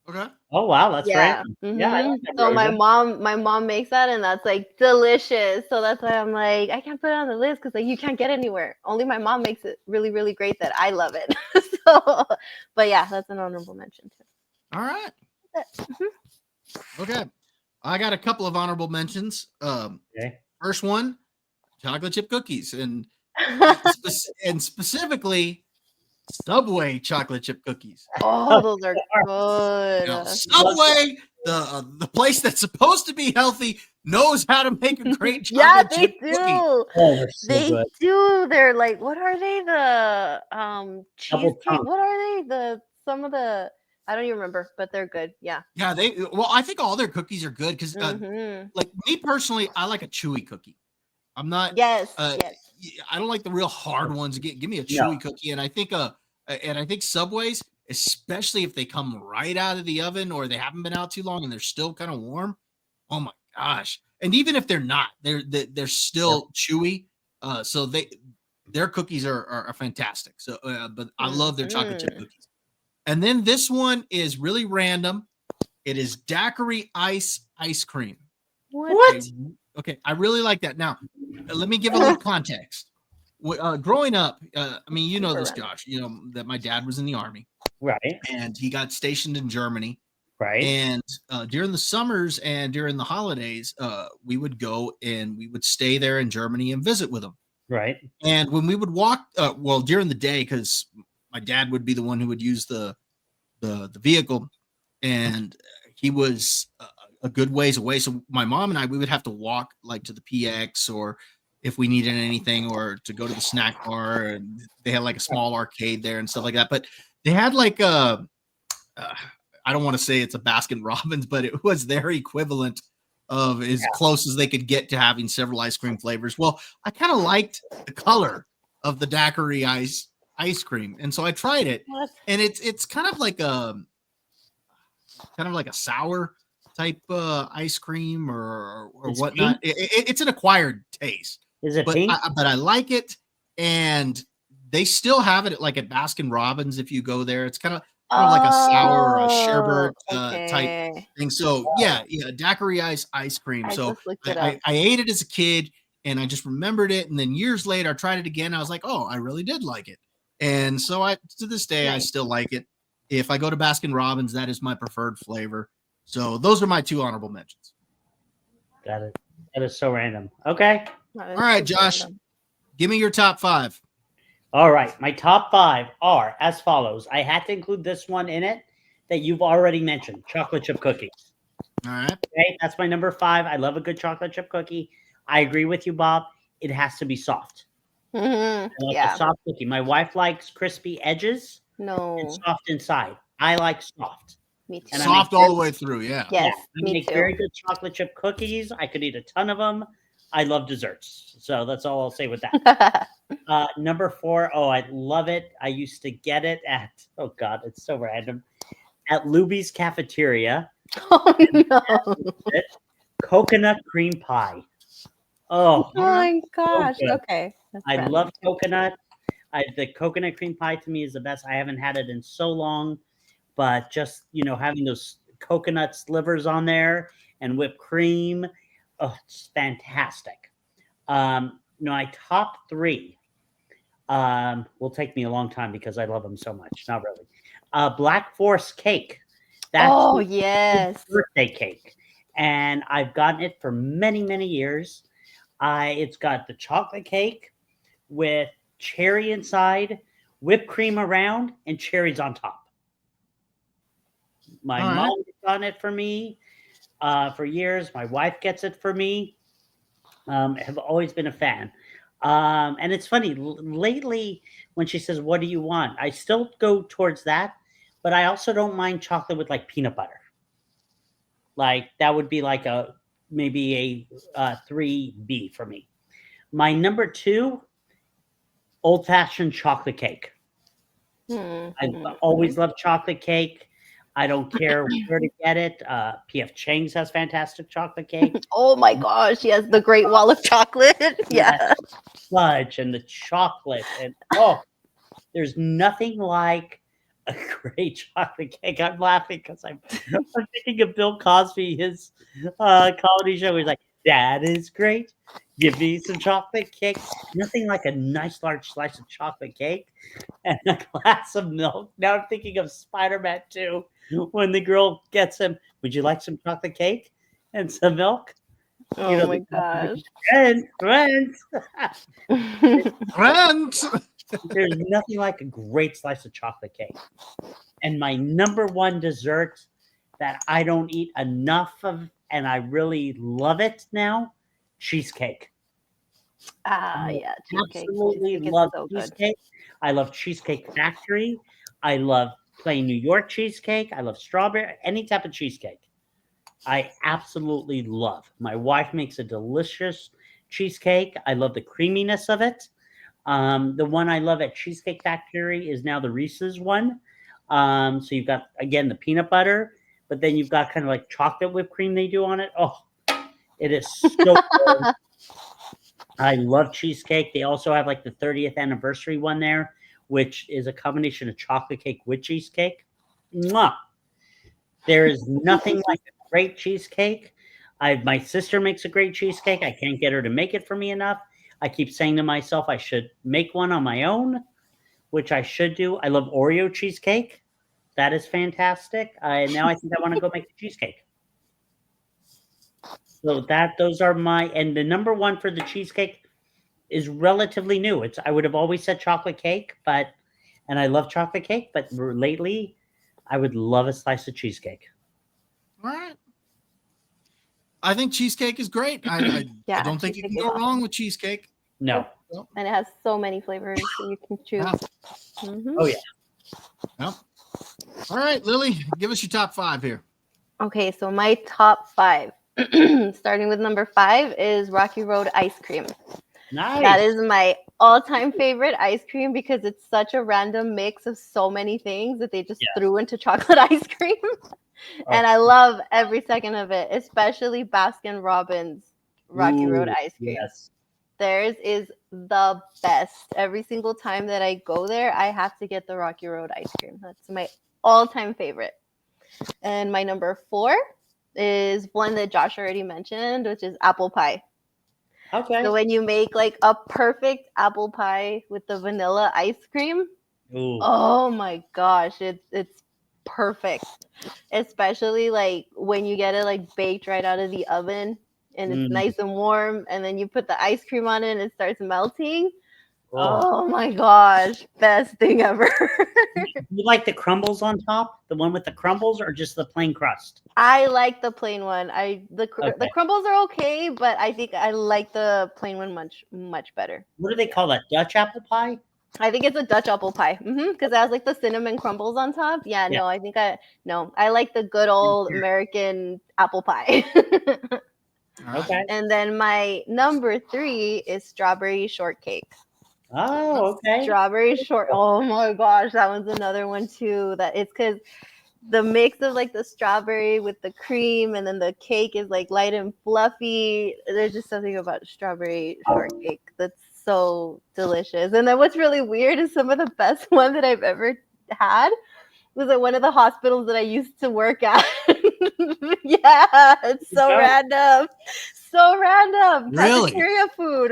Okay. Oh wow, that's Yeah. random. Yeah, I like So ambrosia. my mom makes that, and that's like delicious. So that's why I'm like, I can't put it on the list because like you can't get anywhere. Only my mom makes it really, really great that I love it. So, but yeah, that's an honorable mention too. All right. Mhm. Okay. I got a couple of honorable mentions. Okay. First one, chocolate chip cookies, and specifically Subway chocolate chip cookies. Oh, those are You know, good. Subway, the place that's supposed to be healthy, knows how to make a great Yeah, chocolate they chip do. cookie. Oh, they're so They good. do. They're like, what are they? The Double cheesecake. chunk. What are they? Some of the I don't even remember, but they're good. Yeah. Yeah, I think all their cookies are good because Mhm. like me personally, I like a chewy cookie. I'm not Yes. uh Yes. I don't like the real hard ones. Give me a No. chewy cookie, and I think Subways, especially if they come right out of the oven or they haven't been out too long and they're still kind of warm. Oh my gosh! And even if they're not, they're still chewy. So their cookies are fantastic. So, but I love their chocolate chip Mhm. cookies. And then this one is really random. It is daiquiri ice cream. What? Okay, I really like that. Now, let me give a little context. Growing up, I mean, you know Super this, random. Josh. You know that my dad was in the army, Right. and he got stationed in Germany. Right. And during the summers and during the holidays, we would go and we would stay there in Germany and visit with him. Right. And when we would walk, well, during the day, because my dad would be the one who would use the vehicle, and he was a good ways away. So my mom and I, we would have to walk like to the PX, or if we needed anything, or to go to the snack bar. And they had like a small arcade there and stuff like that. But they had like I don't want to say it's a Baskin Robbins, but it was their equivalent of as close as they could get to having several ice cream flavors. Well, I kind of liked the color of the daiquiri ice cream, and so I tried it, and it's kind of like a sour type ice cream or It's whatnot. It's an acquired taste. Is it but pink? But I like it, and they still have it like at Baskin Robbins. If you go there, it's kind of like a sour or a sherbet type thing. So yeah, daiquiri ice cream. I So just looked it up. I ate it as a kid, and I just remembered it. And then years later, I tried it again. I was like, oh, I really did like it. And so to this day, I still like it. If I go to Baskin Robbins, that is my preferred flavor. So those are my two honorable mentions. Got it. That is so random. Okay. All right, Josh, give me your top 5. All right. My top 5 are as follows. I had to include this one in it that you've already mentioned, chocolate chip cookies. All right. Okay. That's my number 5. I love a good chocolate chip cookie. I agree with you, Bob. It has to be soft. Mhm. I like Yeah. a soft cookie. My wife likes crispy edges No. and soft inside. I like soft. Me too. And I Soft make all the way through. Yeah. Yes. I Me make too. very good chocolate chip cookies. I could eat a ton of them. I love desserts. So that's all I'll say with that. Number 4. Oh, I love it. I used to get it at, oh God, it's so random, at Luby's Cafeteria. Oh no. Coconut cream pie. Oh, Oh my gosh. good. Okay. That's I random. love coconut. The coconut cream pie to me is the best. I haven't had it in so long, but just, having those coconut slivers on there and whipped cream. Oh, it's fantastic. My top 3 will take me a long time because I love them so much. Not really. Black Forest cake. That's Oh my yes. birthday cake. And I've gotten it for many, many years. It's got the chocolate cake with cherry inside, whipped cream around, and cherries on top. My All mom right. has done it for me for years. My wife gets it for me. Have always been a fan. And it's funny, lately when she says, what do you want? I still go towards that, but I also don't mind chocolate with like peanut butter. Like that would be like maybe a 3B for me. My number 2, old-fashioned chocolate cake. I've always loved chocolate cake. I don't care where to get it. P.F. Chang's has fantastic chocolate cake. Oh my gosh. Yes. The Great Wall of Chocolate. Yeah. Fudge and the chocolate and oh, There's nothing like a great chocolate cake. I'm laughing because I'm thinking of Bill Cosby, his comedy show. He's like, "That is great. Give me some chocolate cake." Nothing like a nice large slice of chocolate cake and a glass of milk. Now I'm thinking of Spider-Man 2 when the girl gets him, "Would you like some chocolate cake and some milk?" Oh my gosh. Rent. Rent. There's nothing like a great slice of chocolate cake. And my number one dessert that I don't eat enough of, and I really love it now, cheesecake. Yeah, cheesecake. Absolutely Cheesecake is love so good. cheesecake. I love Cheesecake Factory. I love plain New York cheesecake. I love strawberry, any type of cheesecake. I absolutely love. My wife makes a delicious cheesecake. I love the creaminess of it. The one I love at Cheesecake Factory is now the Reese's one. So you've got, again, the peanut butter, but then you've got kind of like chocolate whipped cream they do on it. Oh, it is so good. I love cheesecake. They also have like the 30th anniversary one there, which is a combination of chocolate cake with cheesecake. Mwah! There is nothing like a great cheesecake. My sister makes a great cheesecake. I can't get her to make it for me enough. I keep saying to myself I should make one on my own, which I should do. I love Oreo cheesecake. That is fantastic. Now I think I want to go make the cheesecake. So those are and the number one for the cheesecake is relatively new. I would have always said chocolate cake, and I love chocolate cake, but lately I would love a slice of cheesecake. All right. I think cheesecake is great. I don't think you can go wrong with cheesecake. No. And it has so many flavors that you can choose. Yeah. Oh, yeah. Yep. All right, Lily, give us your top 5 here. Okay, so my top 5, starting with number 5, is Rocky Road ice cream. Nice. That is my all-time favorite ice cream because it's such a random mix of so many things that they just threw into chocolate ice cream. And I love every second of it, especially Baskin Robbins Rocky Road ice cream. Yes. Theirs is the best. Every single time that I go there, I have to get the Rocky Road ice cream. That's my all-time favorite. And my number 4 is one that Josh already mentioned, which is apple pie. Okay. So when you make like a perfect apple pie with the vanilla ice cream, oh my gosh, it's perfect. Especially like when you get it like baked right out of the oven and it's nice and warm, and then you put the ice cream on it and it starts melting. Oh my gosh, best thing ever. You like the crumbles on top? The one with the crumbles or just the plain crust? I like the plain one. The crumbles are okay, but I think I like the plain one much better. What do they call that? Dutch apple pie? I think it's a Dutch apple pie. Because it has like the cinnamon crumbles on top. Yeah, no, I think I like the good old American apple pie. Okay. And then my number 3 is strawberry shortcake. Oh, okay. Strawberry short. Oh my gosh, that one's another one too. That it's because the mix of like the strawberry with the cream, and then the cake is like light and fluffy. There's just something about strawberry shortcake that's so delicious. And then what's really weird is some of the best one that I've ever had was at one of the hospitals that I used to work at. Yeah, it's so random. So random. Really? Cafeteria food.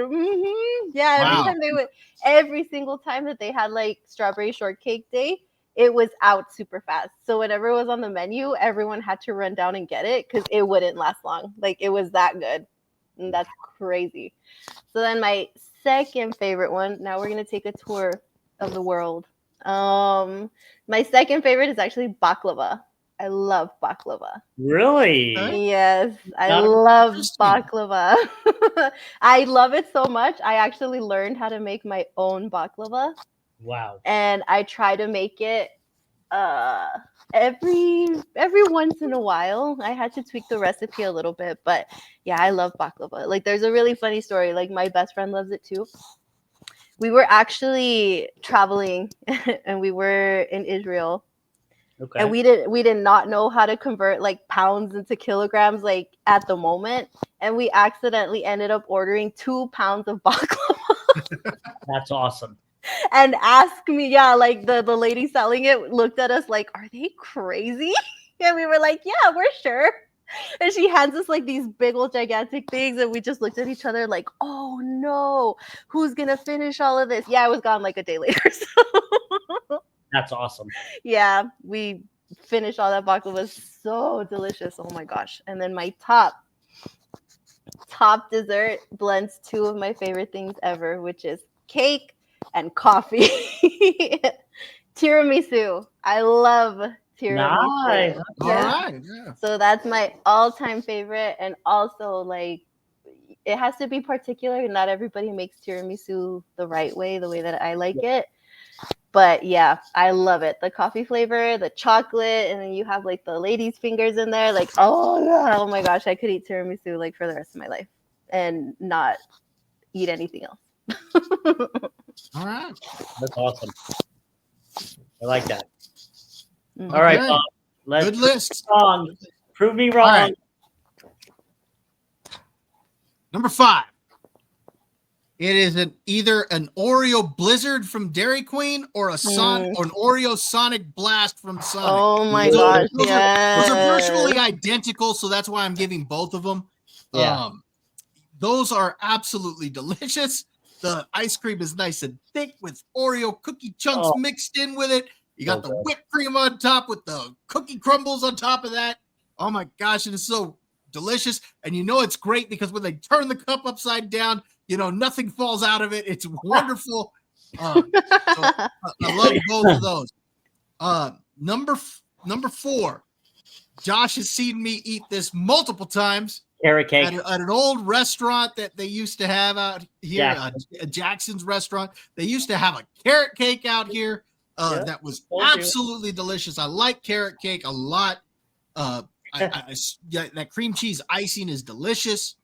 Yeah, Wow. every single time that they had like strawberry shortcake day, it was out super fast. So whenever it was on the menu, everyone had to run down and get it because it wouldn't last long. Like it was that good. And that's crazy. So then my second favorite one, now we're going to take a tour of the world. My second favorite is actually baklava. I love baklava. Really? Yes, I love baklava. I love it so much. I actually learned how to make my own baklava. Wow. And I try to make it every once in a while. I had to tweak the recipe a little bit, but yeah, I love baklava. Like there's a really funny story. Like my best friend loves it too. We were actually traveling and we were in Israel. Okay. And we did not know how to convert like pounds into kilograms like at the moment. And we accidentally ended up ordering 2 pounds of baklava. That's awesome. and ask me, yeah, like the lady selling it looked at us like, are they crazy? And we were like, yeah, we're sure. And she hands us like these big old gigantic things, and we just looked at each other like, oh no, who's gonna finish all of this? Yeah, I was gone like a day later. So That's awesome. yeah, we finished all that box. It was so delicious. Oh my gosh. And then my top dessert blends two of my favorite things ever, which is cake and coffee. Tiramisu. I love tiramisu. Nice. All right. Yeah. So that's my all-time favorite. And also, like, it has to be particular. Not everybody makes tiramisu the right way, the way that I like it. But yeah, I love it. The coffee flavor, the chocolate, and then you have like the lady's fingers in there. Like, oh my gosh, I could eat tiramisu like for the rest of my life and not eat anything else. All right. That's awesome. I like that. Mhm. All right, Okay. Bob, let's Good list. wrong. Prove me wrong. All right. Number 5. It is either an Oreo Blizzard from Dairy Queen or a or an Oreo Sonic Blast from Sonic. Oh my Those gosh, those are virtually yes. identical, so that's why I'm giving both of them. Yeah. Those are absolutely delicious. The ice cream is nice and thick with Oreo cookie chunks mixed in with it. You got the whipped cream on top with the cookie crumbles on top of that. Oh my gosh, it is so delicious. And you know it's great because when they turn the cup upside down, you know, nothing falls out of it. It's wonderful. So I love both of those. Number 4. Josh has seen me eat this multiple times. Carrot cake. At an old restaurant that they used to have out here, Jackson's restaurant. They used to have a carrot cake out here that was absolutely delicious. I like carrot cake a lot. That cream cheese icing is delicious.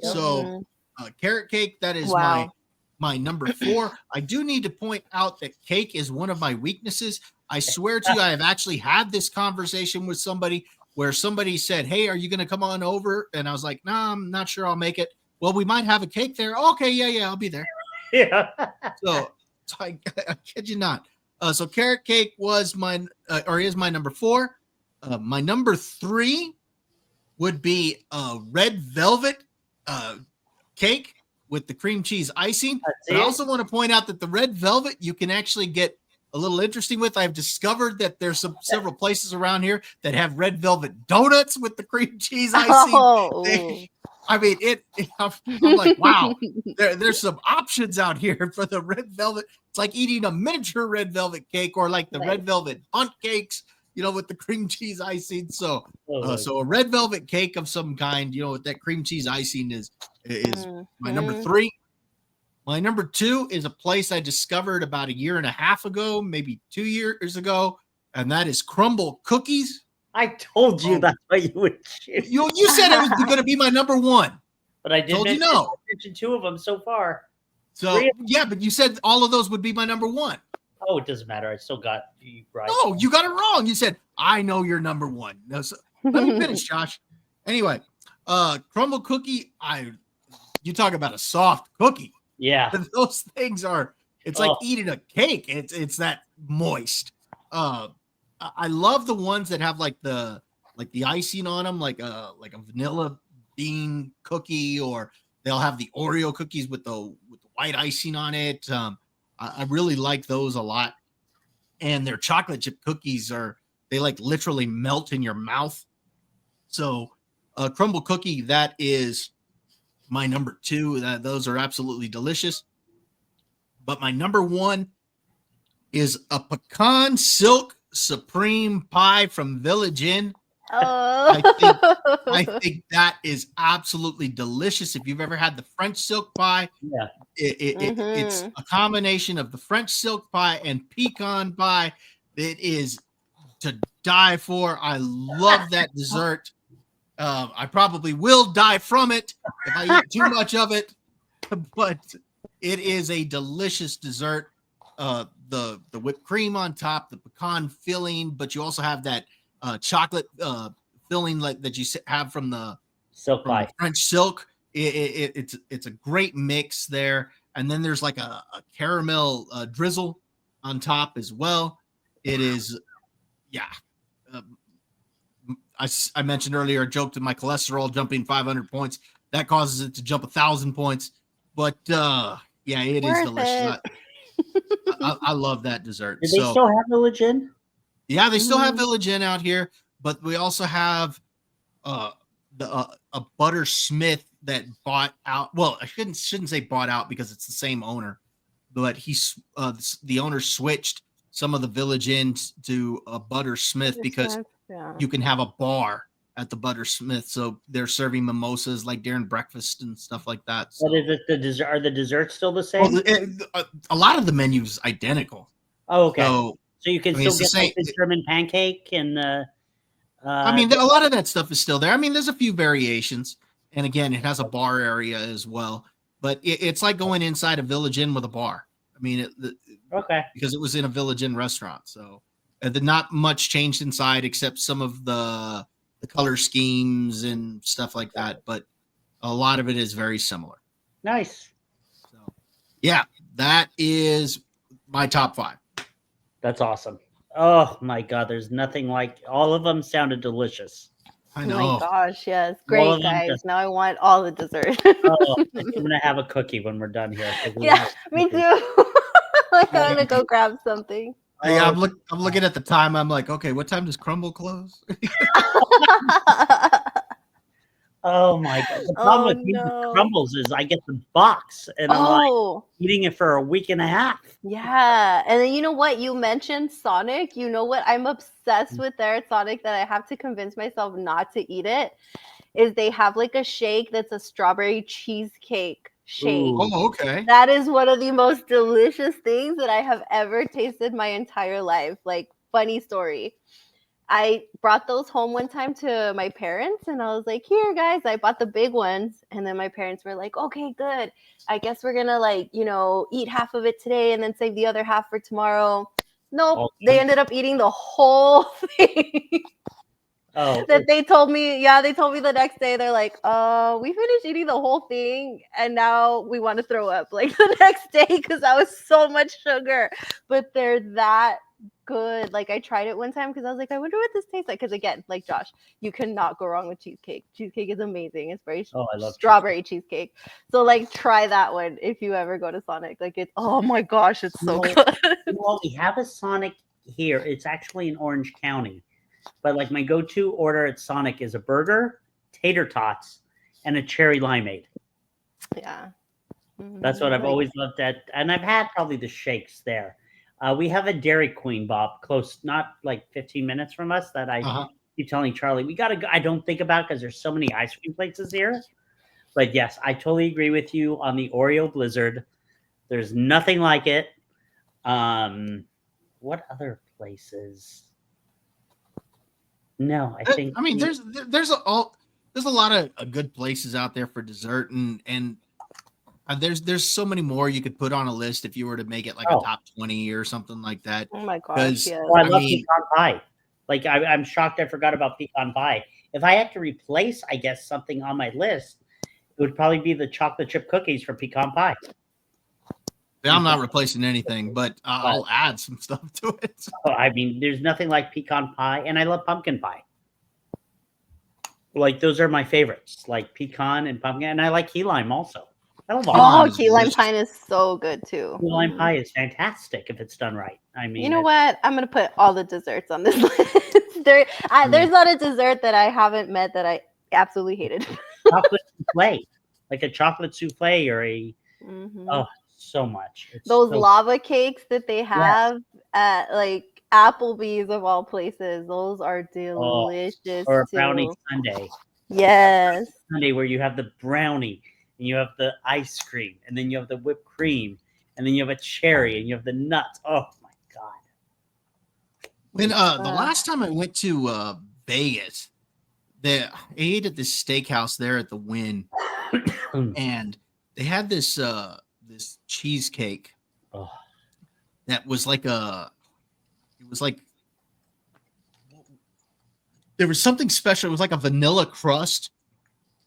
So carrot cake, that is my number 4. I do need to point out that cake is one of my weaknesses. I swear to you, I have actually had this conversation with somebody where somebody said, hey, are you going to come on over? And I was like, no, I'm not sure I'll make it. Well, we might have a cake there. Okay, yeah, I'll be there. Yeah. So I kid you not. So carrot cake was or is my number 4. My number 3 would be red velvet cake with the cream cheese icing. But I also want to point out that the red velvet you can actually get a little interesting with. I've discovered that there's several places around here that have red velvet donuts with the cream cheese icing. I'm like, wow, there's some options out here for the red velvet. It's like eating a miniature red velvet cake or like the red velvet bundt cakes, you know, with the cream cheese icing. So a red velvet cake of some kind, you know, with that cream cheese icing is my number 3. My number 2 is a place I discovered about 1.5 years ago, maybe 2 years ago, and that is Crumble Cookies. I told you that's what you would choose. You said it was going to be my number 1. But I did mention 2 of them so far. So, yeah, but you said all of those would be my number 1. Oh, it doesn't matter. I still got you right. No, you got it wrong. You said, I know you're number 1. No, so, let me finish, Josh. Anyway, Crumble Cookie, you talk about a soft cookie. Yeah. Those things it's like eating a cake. It's that moist. I love the ones that have like the icing on them, like a vanilla bean cookie, or they'll have the Oreo cookies with the white icing on it. I really like those a lot. And their chocolate chip cookies they like literally melt in your mouth. So Crumble Cookie, that is my number 2. Those are absolutely delicious. But my number 1 is a pecan silk supreme pie from Village Inn. I think that is absolutely delicious. If you've ever had the French silk pie, it's a combination of the French silk pie and pecan pie. It is to die for. I love that dessert. I probably will die from it if I eat too much of it, but it is a delicious dessert. The whipped cream on top, the pecan filling, but you also have that chocolate filling that you have from the silk pie, French silk. It's a great mix there. and then there's like a caramel drizzle on top as well. It is, yeah. I mentioned earlier, I joked at my cholesterol jumping 500 points. That causes it to jump 1,000 points. But yeah, it is delicious. I love that dessert. Do they still have Village Inn? Yeah, they still have Village Inn out here, but we also have a Butter Smith that bought out. Well, I shouldn't say bought out because it's the same owner, but the owner switched some of the Village Inns to a Butter Smith because you can have a bar at the Butter Smith, so they're serving mimosas like during breakfast and stuff like that. So. What is it? The dessert? Are the desserts still the same? Well, a lot of the menu's identical. Oh, okay. So you can still get like the German pancake and I mean, a lot of that stuff is still there. I mean, there's a few variations, and again, it has a bar area as well. But it's like going inside a Village Inn with a bar. I mean, okay, because it was in a Village Inn restaurant, so not much changed inside except some of the color schemes and stuff like that. But a lot of it is very similar. Nice. So, yeah, that is my top 5. That's awesome. Oh my God, there's nothing like. All of them sounded delicious. I know. Oh my gosh, yes, great guys. Now I want all the dessert. I'm gonna have a cookie when we're done here. Yeah, me too. Like, I'm gonna go grab something. Yeah, I'm looking at the time. I'm like, okay, what time does Crumble close? Oh my God! The problem with Crumbles is I get the box and I'm like eating it for a week and a half. Yeah, and then you know what? You mentioned Sonic. You know what? I'm obsessed with there at Sonic that I have to convince myself not to eat it. Is they have like a shake that's a strawberry cheesecake shake. Ooh. Oh, okay. That is one of the most delicious things that I have ever tasted my entire life. Like, funny story. I brought those home one time to my parents and I was like, here guys, I bought the big ones. And then my parents were like, okay, good. I guess we're gonna eat half of it today and then save the other half for tomorrow. Nope. They ended up eating the whole thing. They told me the next day. They're like, we finished eating the whole thing and now we want to throw up like the next day because that was so much sugar. But they're that good. Like, I tried it one time because I was like, I wonder what this tastes like. Because again, like Josh, you cannot go wrong with cheesecake. Cheesecake is amazing. It's very I love strawberry cheesecake. So like, try that one if you ever go to Sonic. Like, it's oh my gosh, it's so good. Well, we have a Sonic here. It's actually in Orange County, but like my go-to order at Sonic is a burger, tater tots, and a cherry limeade. Yeah, that's what I've always loved at, and I've had probably the shakes there. We have a Dairy Queen, Bob, close, not like 15 minutes from us, that I keep telling Charlie, we got to go. I don't think about because there's so many ice cream places here. But yes, I totally agree with you on the Oreo Blizzard. There's nothing like it. What other places? No, I think. I mean, there's a lot of good places out there for dessert, and there's so many more you could put on a list if you were to make it like a top 20 or something like that. Oh my gosh! Yeah. I love pecan pie. Like, I'm shocked I forgot about pecan pie. If I had to replace, I guess, something on my list, it would probably be the chocolate chip cookies for pecan pie. I'm not replacing anything, but I'll add some stuff to it. I mean, there's nothing like pecan pie, and I love pumpkin pie. Like, those are my favorites, like pecan and pumpkin, and I like key lime also. Key lime pie is so good too. Key lime pie is fantastic if it's done right. I mean, you know what? I'm gonna put all the desserts on this list. There's not a dessert that I haven't met that I absolutely hated. Chocolate souffle, like a chocolate souffle or a so much. Those lava cakes that they have at like Applebee's of all places. Those are delicious. Or a brownie sundae. Yes. Sundae where you have the brownie. And you have the ice cream, and then you have the whipped cream, and then you have a cherry, and you have the nuts. Oh my God! When the last time I went to Vegas, I ate at this steakhouse there at the Wynn, and they had this this cheesecake that was like there was something special. It was like a vanilla crust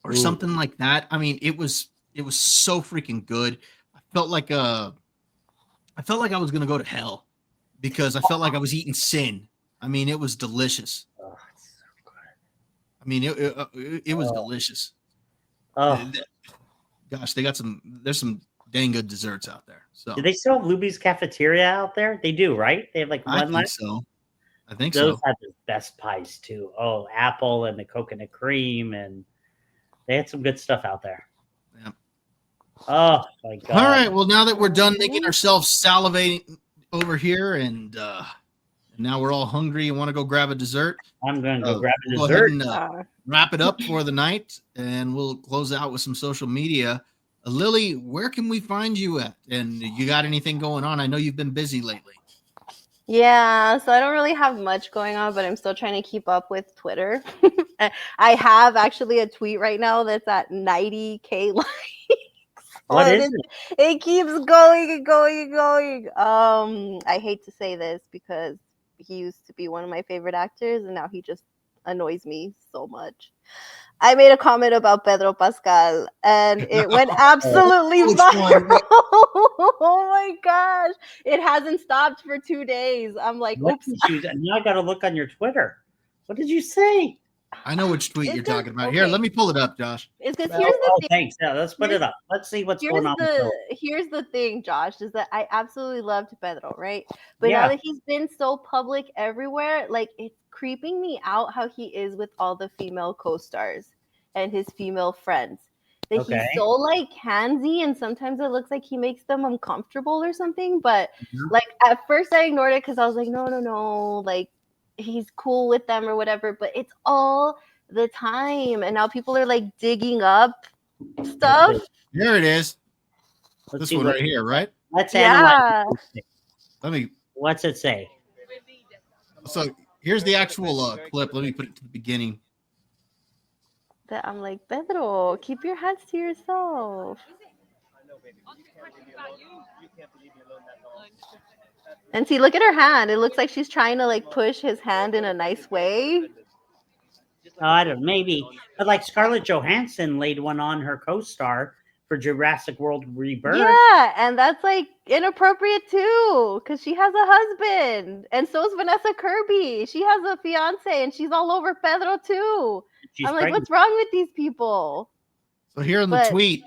or something like that. I mean, it was so freaking good. I felt like I was gonna go to hell because I felt like I was eating sin. I mean, it was delicious. Oh, it's so good. I mean, it was delicious. Oh, gosh, there's some dang good desserts out there. So do they still have Luby's Cafeteria out there? They do, right? They have like one I think left. so. I think Those so. had the best pies too. Oh, apple and the coconut cream, and they had some good stuff out there. Yeah. Oh my god! All right. Well, now that we're done making ourselves salivating over here, and now we're all hungry and want to go grab a dessert, I'm going to go grab a we'll dessert. go ahead and wrap it up for the night, and we'll close out with some social media. Lily, where can we find you at? And you got anything going on? I know you've been busy lately. Yeah, so I don't really have much going on, but I'm still trying to keep up with Twitter. I have actually a tweet right now that's at 90K likes. What is it? It keeps going and going and going. I hate to say this because he used to be one of my favorite actors, and now he just annoys me so much. I made a comment about Pedro Pascal, and it went absolutely viral. Oh my gosh. It hasn't stopped for 2 days. I'm like, oops. Now I got to look on your Twitter. What did you say? I know which tweet you're talking about. Here, let me pull it up, Josh. It's because here's the thing. Thanks. Yeah, let's put it up. Let's see what's going on. Here's the thing, Josh, is that I absolutely loved Pedro, right? But now that he's been so public everywhere, like it's creeping me out how he is with all the female co-stars and his female friends. That he's so like handsy, and sometimes it looks like he makes them uncomfortable or something. But like at first I ignored it because I was like, no, like he's cool with them or whatever, but it's all the time, and now people are like digging up stuff. Here it is. This one right here, right? Let's analyze. What's it say? So here's the actual clip. Let me put it to the beginning. That I'm like, Pedro, keep your hands to yourself. And see, look at her hand. It looks like she's trying to like push his hand in a nice way. I don't know, maybe. But like Scarlett Johansson laid one on her co-star for Jurassic World Rebirth. Yeah, and that's like inappropriate too, because she has a husband. And so is Vanessa Kirby. She has a fiance, and she's all over Pedro too. I'm like, what's wrong with these people? So here in the tweet,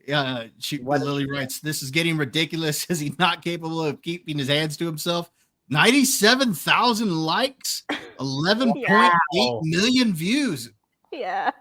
Lily writes, "This is getting ridiculous. Is he not capable of keeping his hands to himself?" 97,000 likes, 11.8 million views. Yeah.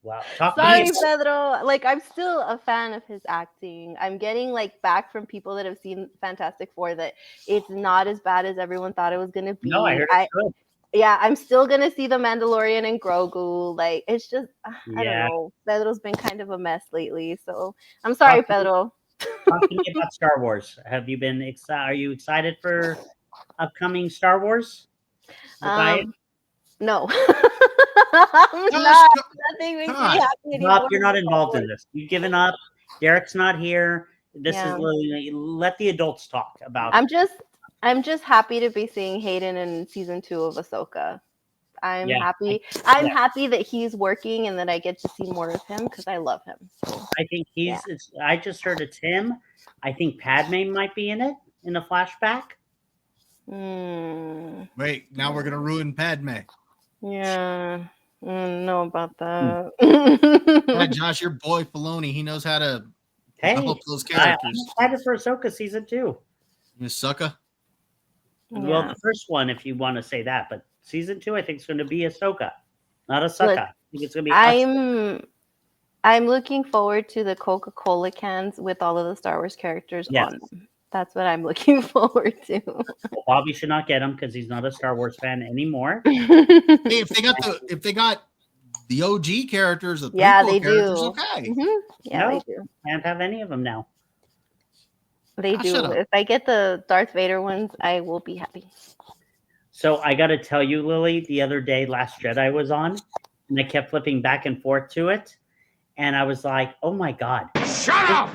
Wow. Sorry, Pedro. Like, I'm still a fan of his acting. I'm getting like back from people that have seen Fantastic Four that it's not as bad as everyone thought it was gonna be. No, I heard it's good. Yeah, I'm still gonna see the Mandalorian and Grogu. Like, it's just I don't know. Pedro's been kind of a mess lately, so I'm sorry, Pedro. Talk to me about Star Wars. Have you been excited? Are you excited for upcoming Star Wars? No. I'm not. Nothing makes me happy anymore. You're not involved in this. You've given up. Derek's not here. This is literally, let the adults talk about it. I'm just happy to be seeing Hayden in season 2 of Ahsoka. I'm happy. I'm happy that he's working and that I get to see more of him because I love him. I think I just heard it's him. I think Padme might be in it in a flashback. Wait, now we're gonna ruin Padme. Yeah, I don't know about that. Yeah, Josh, your boy Filoni, he knows how to develop those characters. I'm excited for Ahsoka season 2. Ahsoka? Well, the first one, if you want to say that, but season 2, I think it's going to be Ahsoka, not Ahsoka. I think it's going to be. I'm looking forward to the Coca-Cola cans with all of the Star Wars characters on them. That's what I'm looking forward to. Well, Bobby should not get them because he's not a Star Wars fan anymore. Hey, if they got the OG characters, the they characters, do. Okay. Yeah, they do. Can't have any of them now. They do. If I get the Darth Vader ones, I will be happy. So I got to tell you, Lily, the other day, Last Jedi was on, and I kept flipping back and forth to it, and I was like, "Oh my god!" Shut up!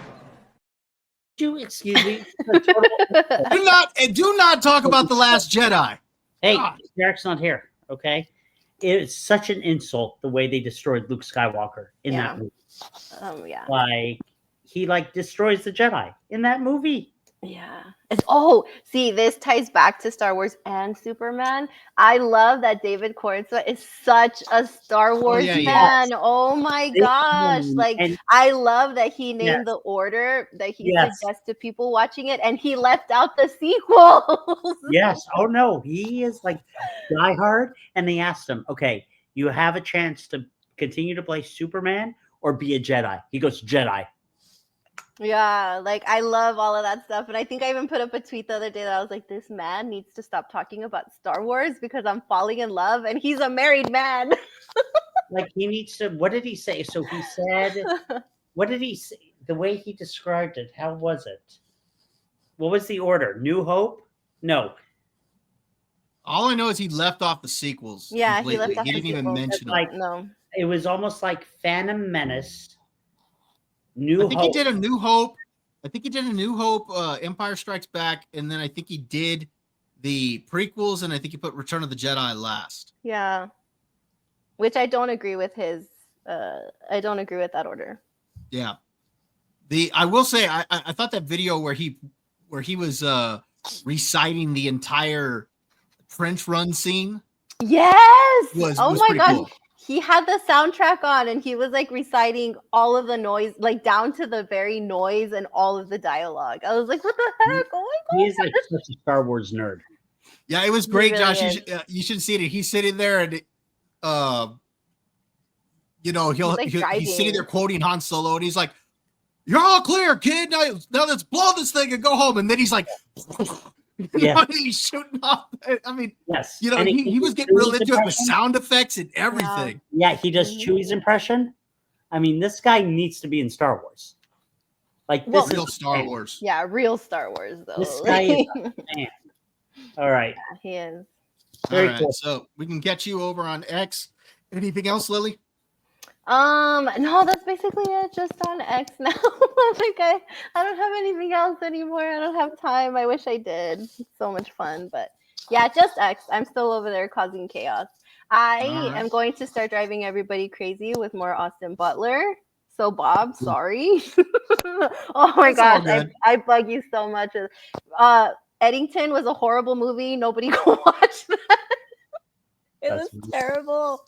Excuse me. do not talk about the Last Jedi. Hey, Derek's not here. Okay, it's such an insult the way they destroyed Luke Skywalker in that movie. Yeah. Like he like destroys the Jedi in that movie. Yeah. See, this ties back to Star Wars and Superman. I love that David Cornswell is such a Star Wars fan. Oh my gosh. Like, I love that he named the order that he suggests to people watching it, and he left out the sequels. Yes. Oh no, he is like diehard. And they asked him, okay, you have a chance to continue to play Superman or be a Jedi. He goes, Jedi. Yeah, like I love all of that stuff. And I think I even put up a tweet the other day that I was like, this man needs to stop talking about Star Wars because I'm falling in love, and he's a married man. Like he needs to, what did he say? So he said, what did he say? The way he described it, how was it? What was the order? New Hope? No. All I know is he left off the sequels. Yeah, completely. he left off He the didn't even sequels. mention them. Like, No. It was almost like Phantom Menace. I think he did a New Hope. I think he did a New Hope, Empire Strikes Back, and then I think he did the prequels, and I think he put Return of the Jedi last. Yeah. Which I don't agree with his I don't agree with that order. Yeah. I will say I thought that video where he was reciting the entire trench run scene. Yes. Was my God. cool. He had the soundtrack on and he was like reciting all of the noise, like down to the very noise and all of the dialogue. I was like, what the heck? Oh my God. He is like such a Star Wars nerd. Yeah, it was great, really Josh. You should see it. He's sitting there and he's sitting there quoting Han Solo, and he's like, "You're all clear, kid. Now let's blow this thing and go home." And then he's like, he's shooting off. I mean, yes, he was getting real into it with sound effects and everything. Yeah, he does Chewie's impression. I mean, this guy needs to be in Star Wars. Like this real is Star Wars. Yeah, real Star Wars though. This guy is a man. All right. Yeah, he is. Very all right, cool. So we can get you over on X. Anything else, Lily? No, that's basically it. Just on X now. I don't have anything else anymore. I don't have time. I wish I did. It's so much fun, but yeah, just X. I'm still over there causing chaos. I am going to start driving everybody crazy with more Austin Butler. So Bob, sorry. Oh my gosh, I bug you so much. Eddington was a horrible movie. Nobody go watch that. It was terrible.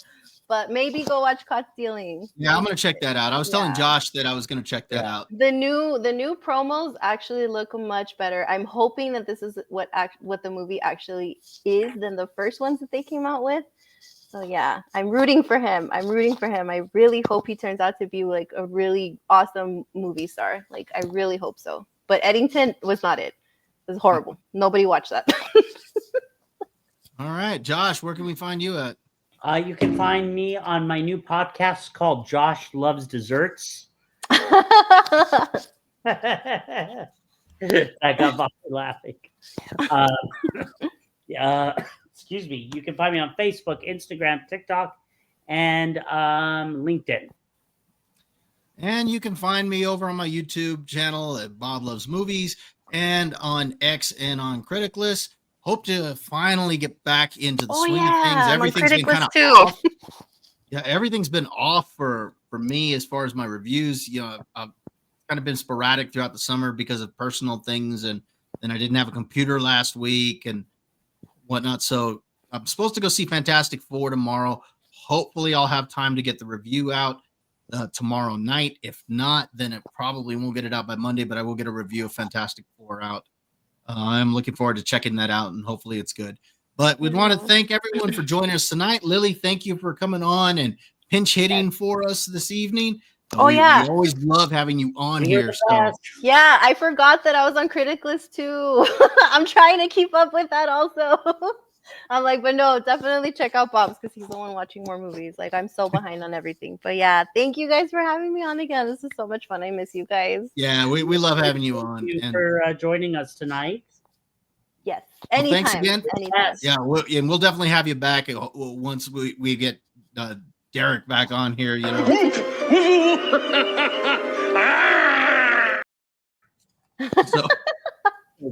But maybe go watch Caught Stealing. Yeah, I'm gonna check that out. I was telling Josh that I was gonna check that out. The new promos actually look much better. I'm hoping that this is what the movie actually is than the first ones that they came out with. So yeah, I'm rooting for him. I really hope he turns out to be like a really awesome movie star. Like I really hope so. But Eddington was not it. It was horrible. Nobody watched that. All right, Josh, where can we find you at? You can find me on my new podcast called Josh Loves Desserts. I got Bobby laughing. Excuse me. You can find me on Facebook, Instagram, TikTok, and LinkedIn. And you can find me over on my YouTube channel at Bob Loves Movies and on X and on Criticless. Hope to finally get back into the swing of things. Everything's been kind of off. Yeah, everything's been off for me as far as my reviews. You know, I've kind of been sporadic throughout the summer because of personal things, and then I didn't have a computer last week and whatnot. So I'm supposed to go see Fantastic Four tomorrow. Hopefully, I'll have time to get the review out tomorrow night. If not, then it probably won't get it out by Monday, but I will get a review of Fantastic Four out. I'm looking forward to checking that out, and hopefully it's good. But we'd want to thank everyone for joining us tonight. Lily, thank you for coming on and pinch hitting for us this evening. We always love having you on here. So. Yeah, I forgot that I was on Criticless too. I'm trying to keep up with that also. I'm like, but no, definitely check out Bob's because he's the one watching more movies. Like, I'm so behind on everything. But yeah, thank you guys for having me on again. This is so much fun. I miss you guys. Yeah, we love having you on. Thank you for joining us tonight. Yes, anytime. Well, thanks again. Anytime. Yeah, we'll definitely have you back once we get Derek back on here. You know. So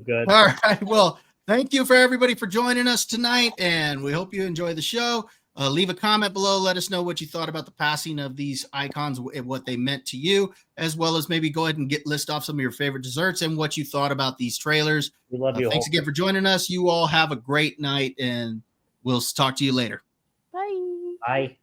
good. All right. Well. Thank you for everybody for joining us tonight, and we hope you enjoy the show. Leave a comment below. Let us know what you thought about the passing of these icons and what they meant to you, as well as maybe go ahead and list off some of your favorite desserts and what you thought about these trailers. We love you. Thanks again for joining us. You all have a great night, and we'll talk to you later. Bye. Bye.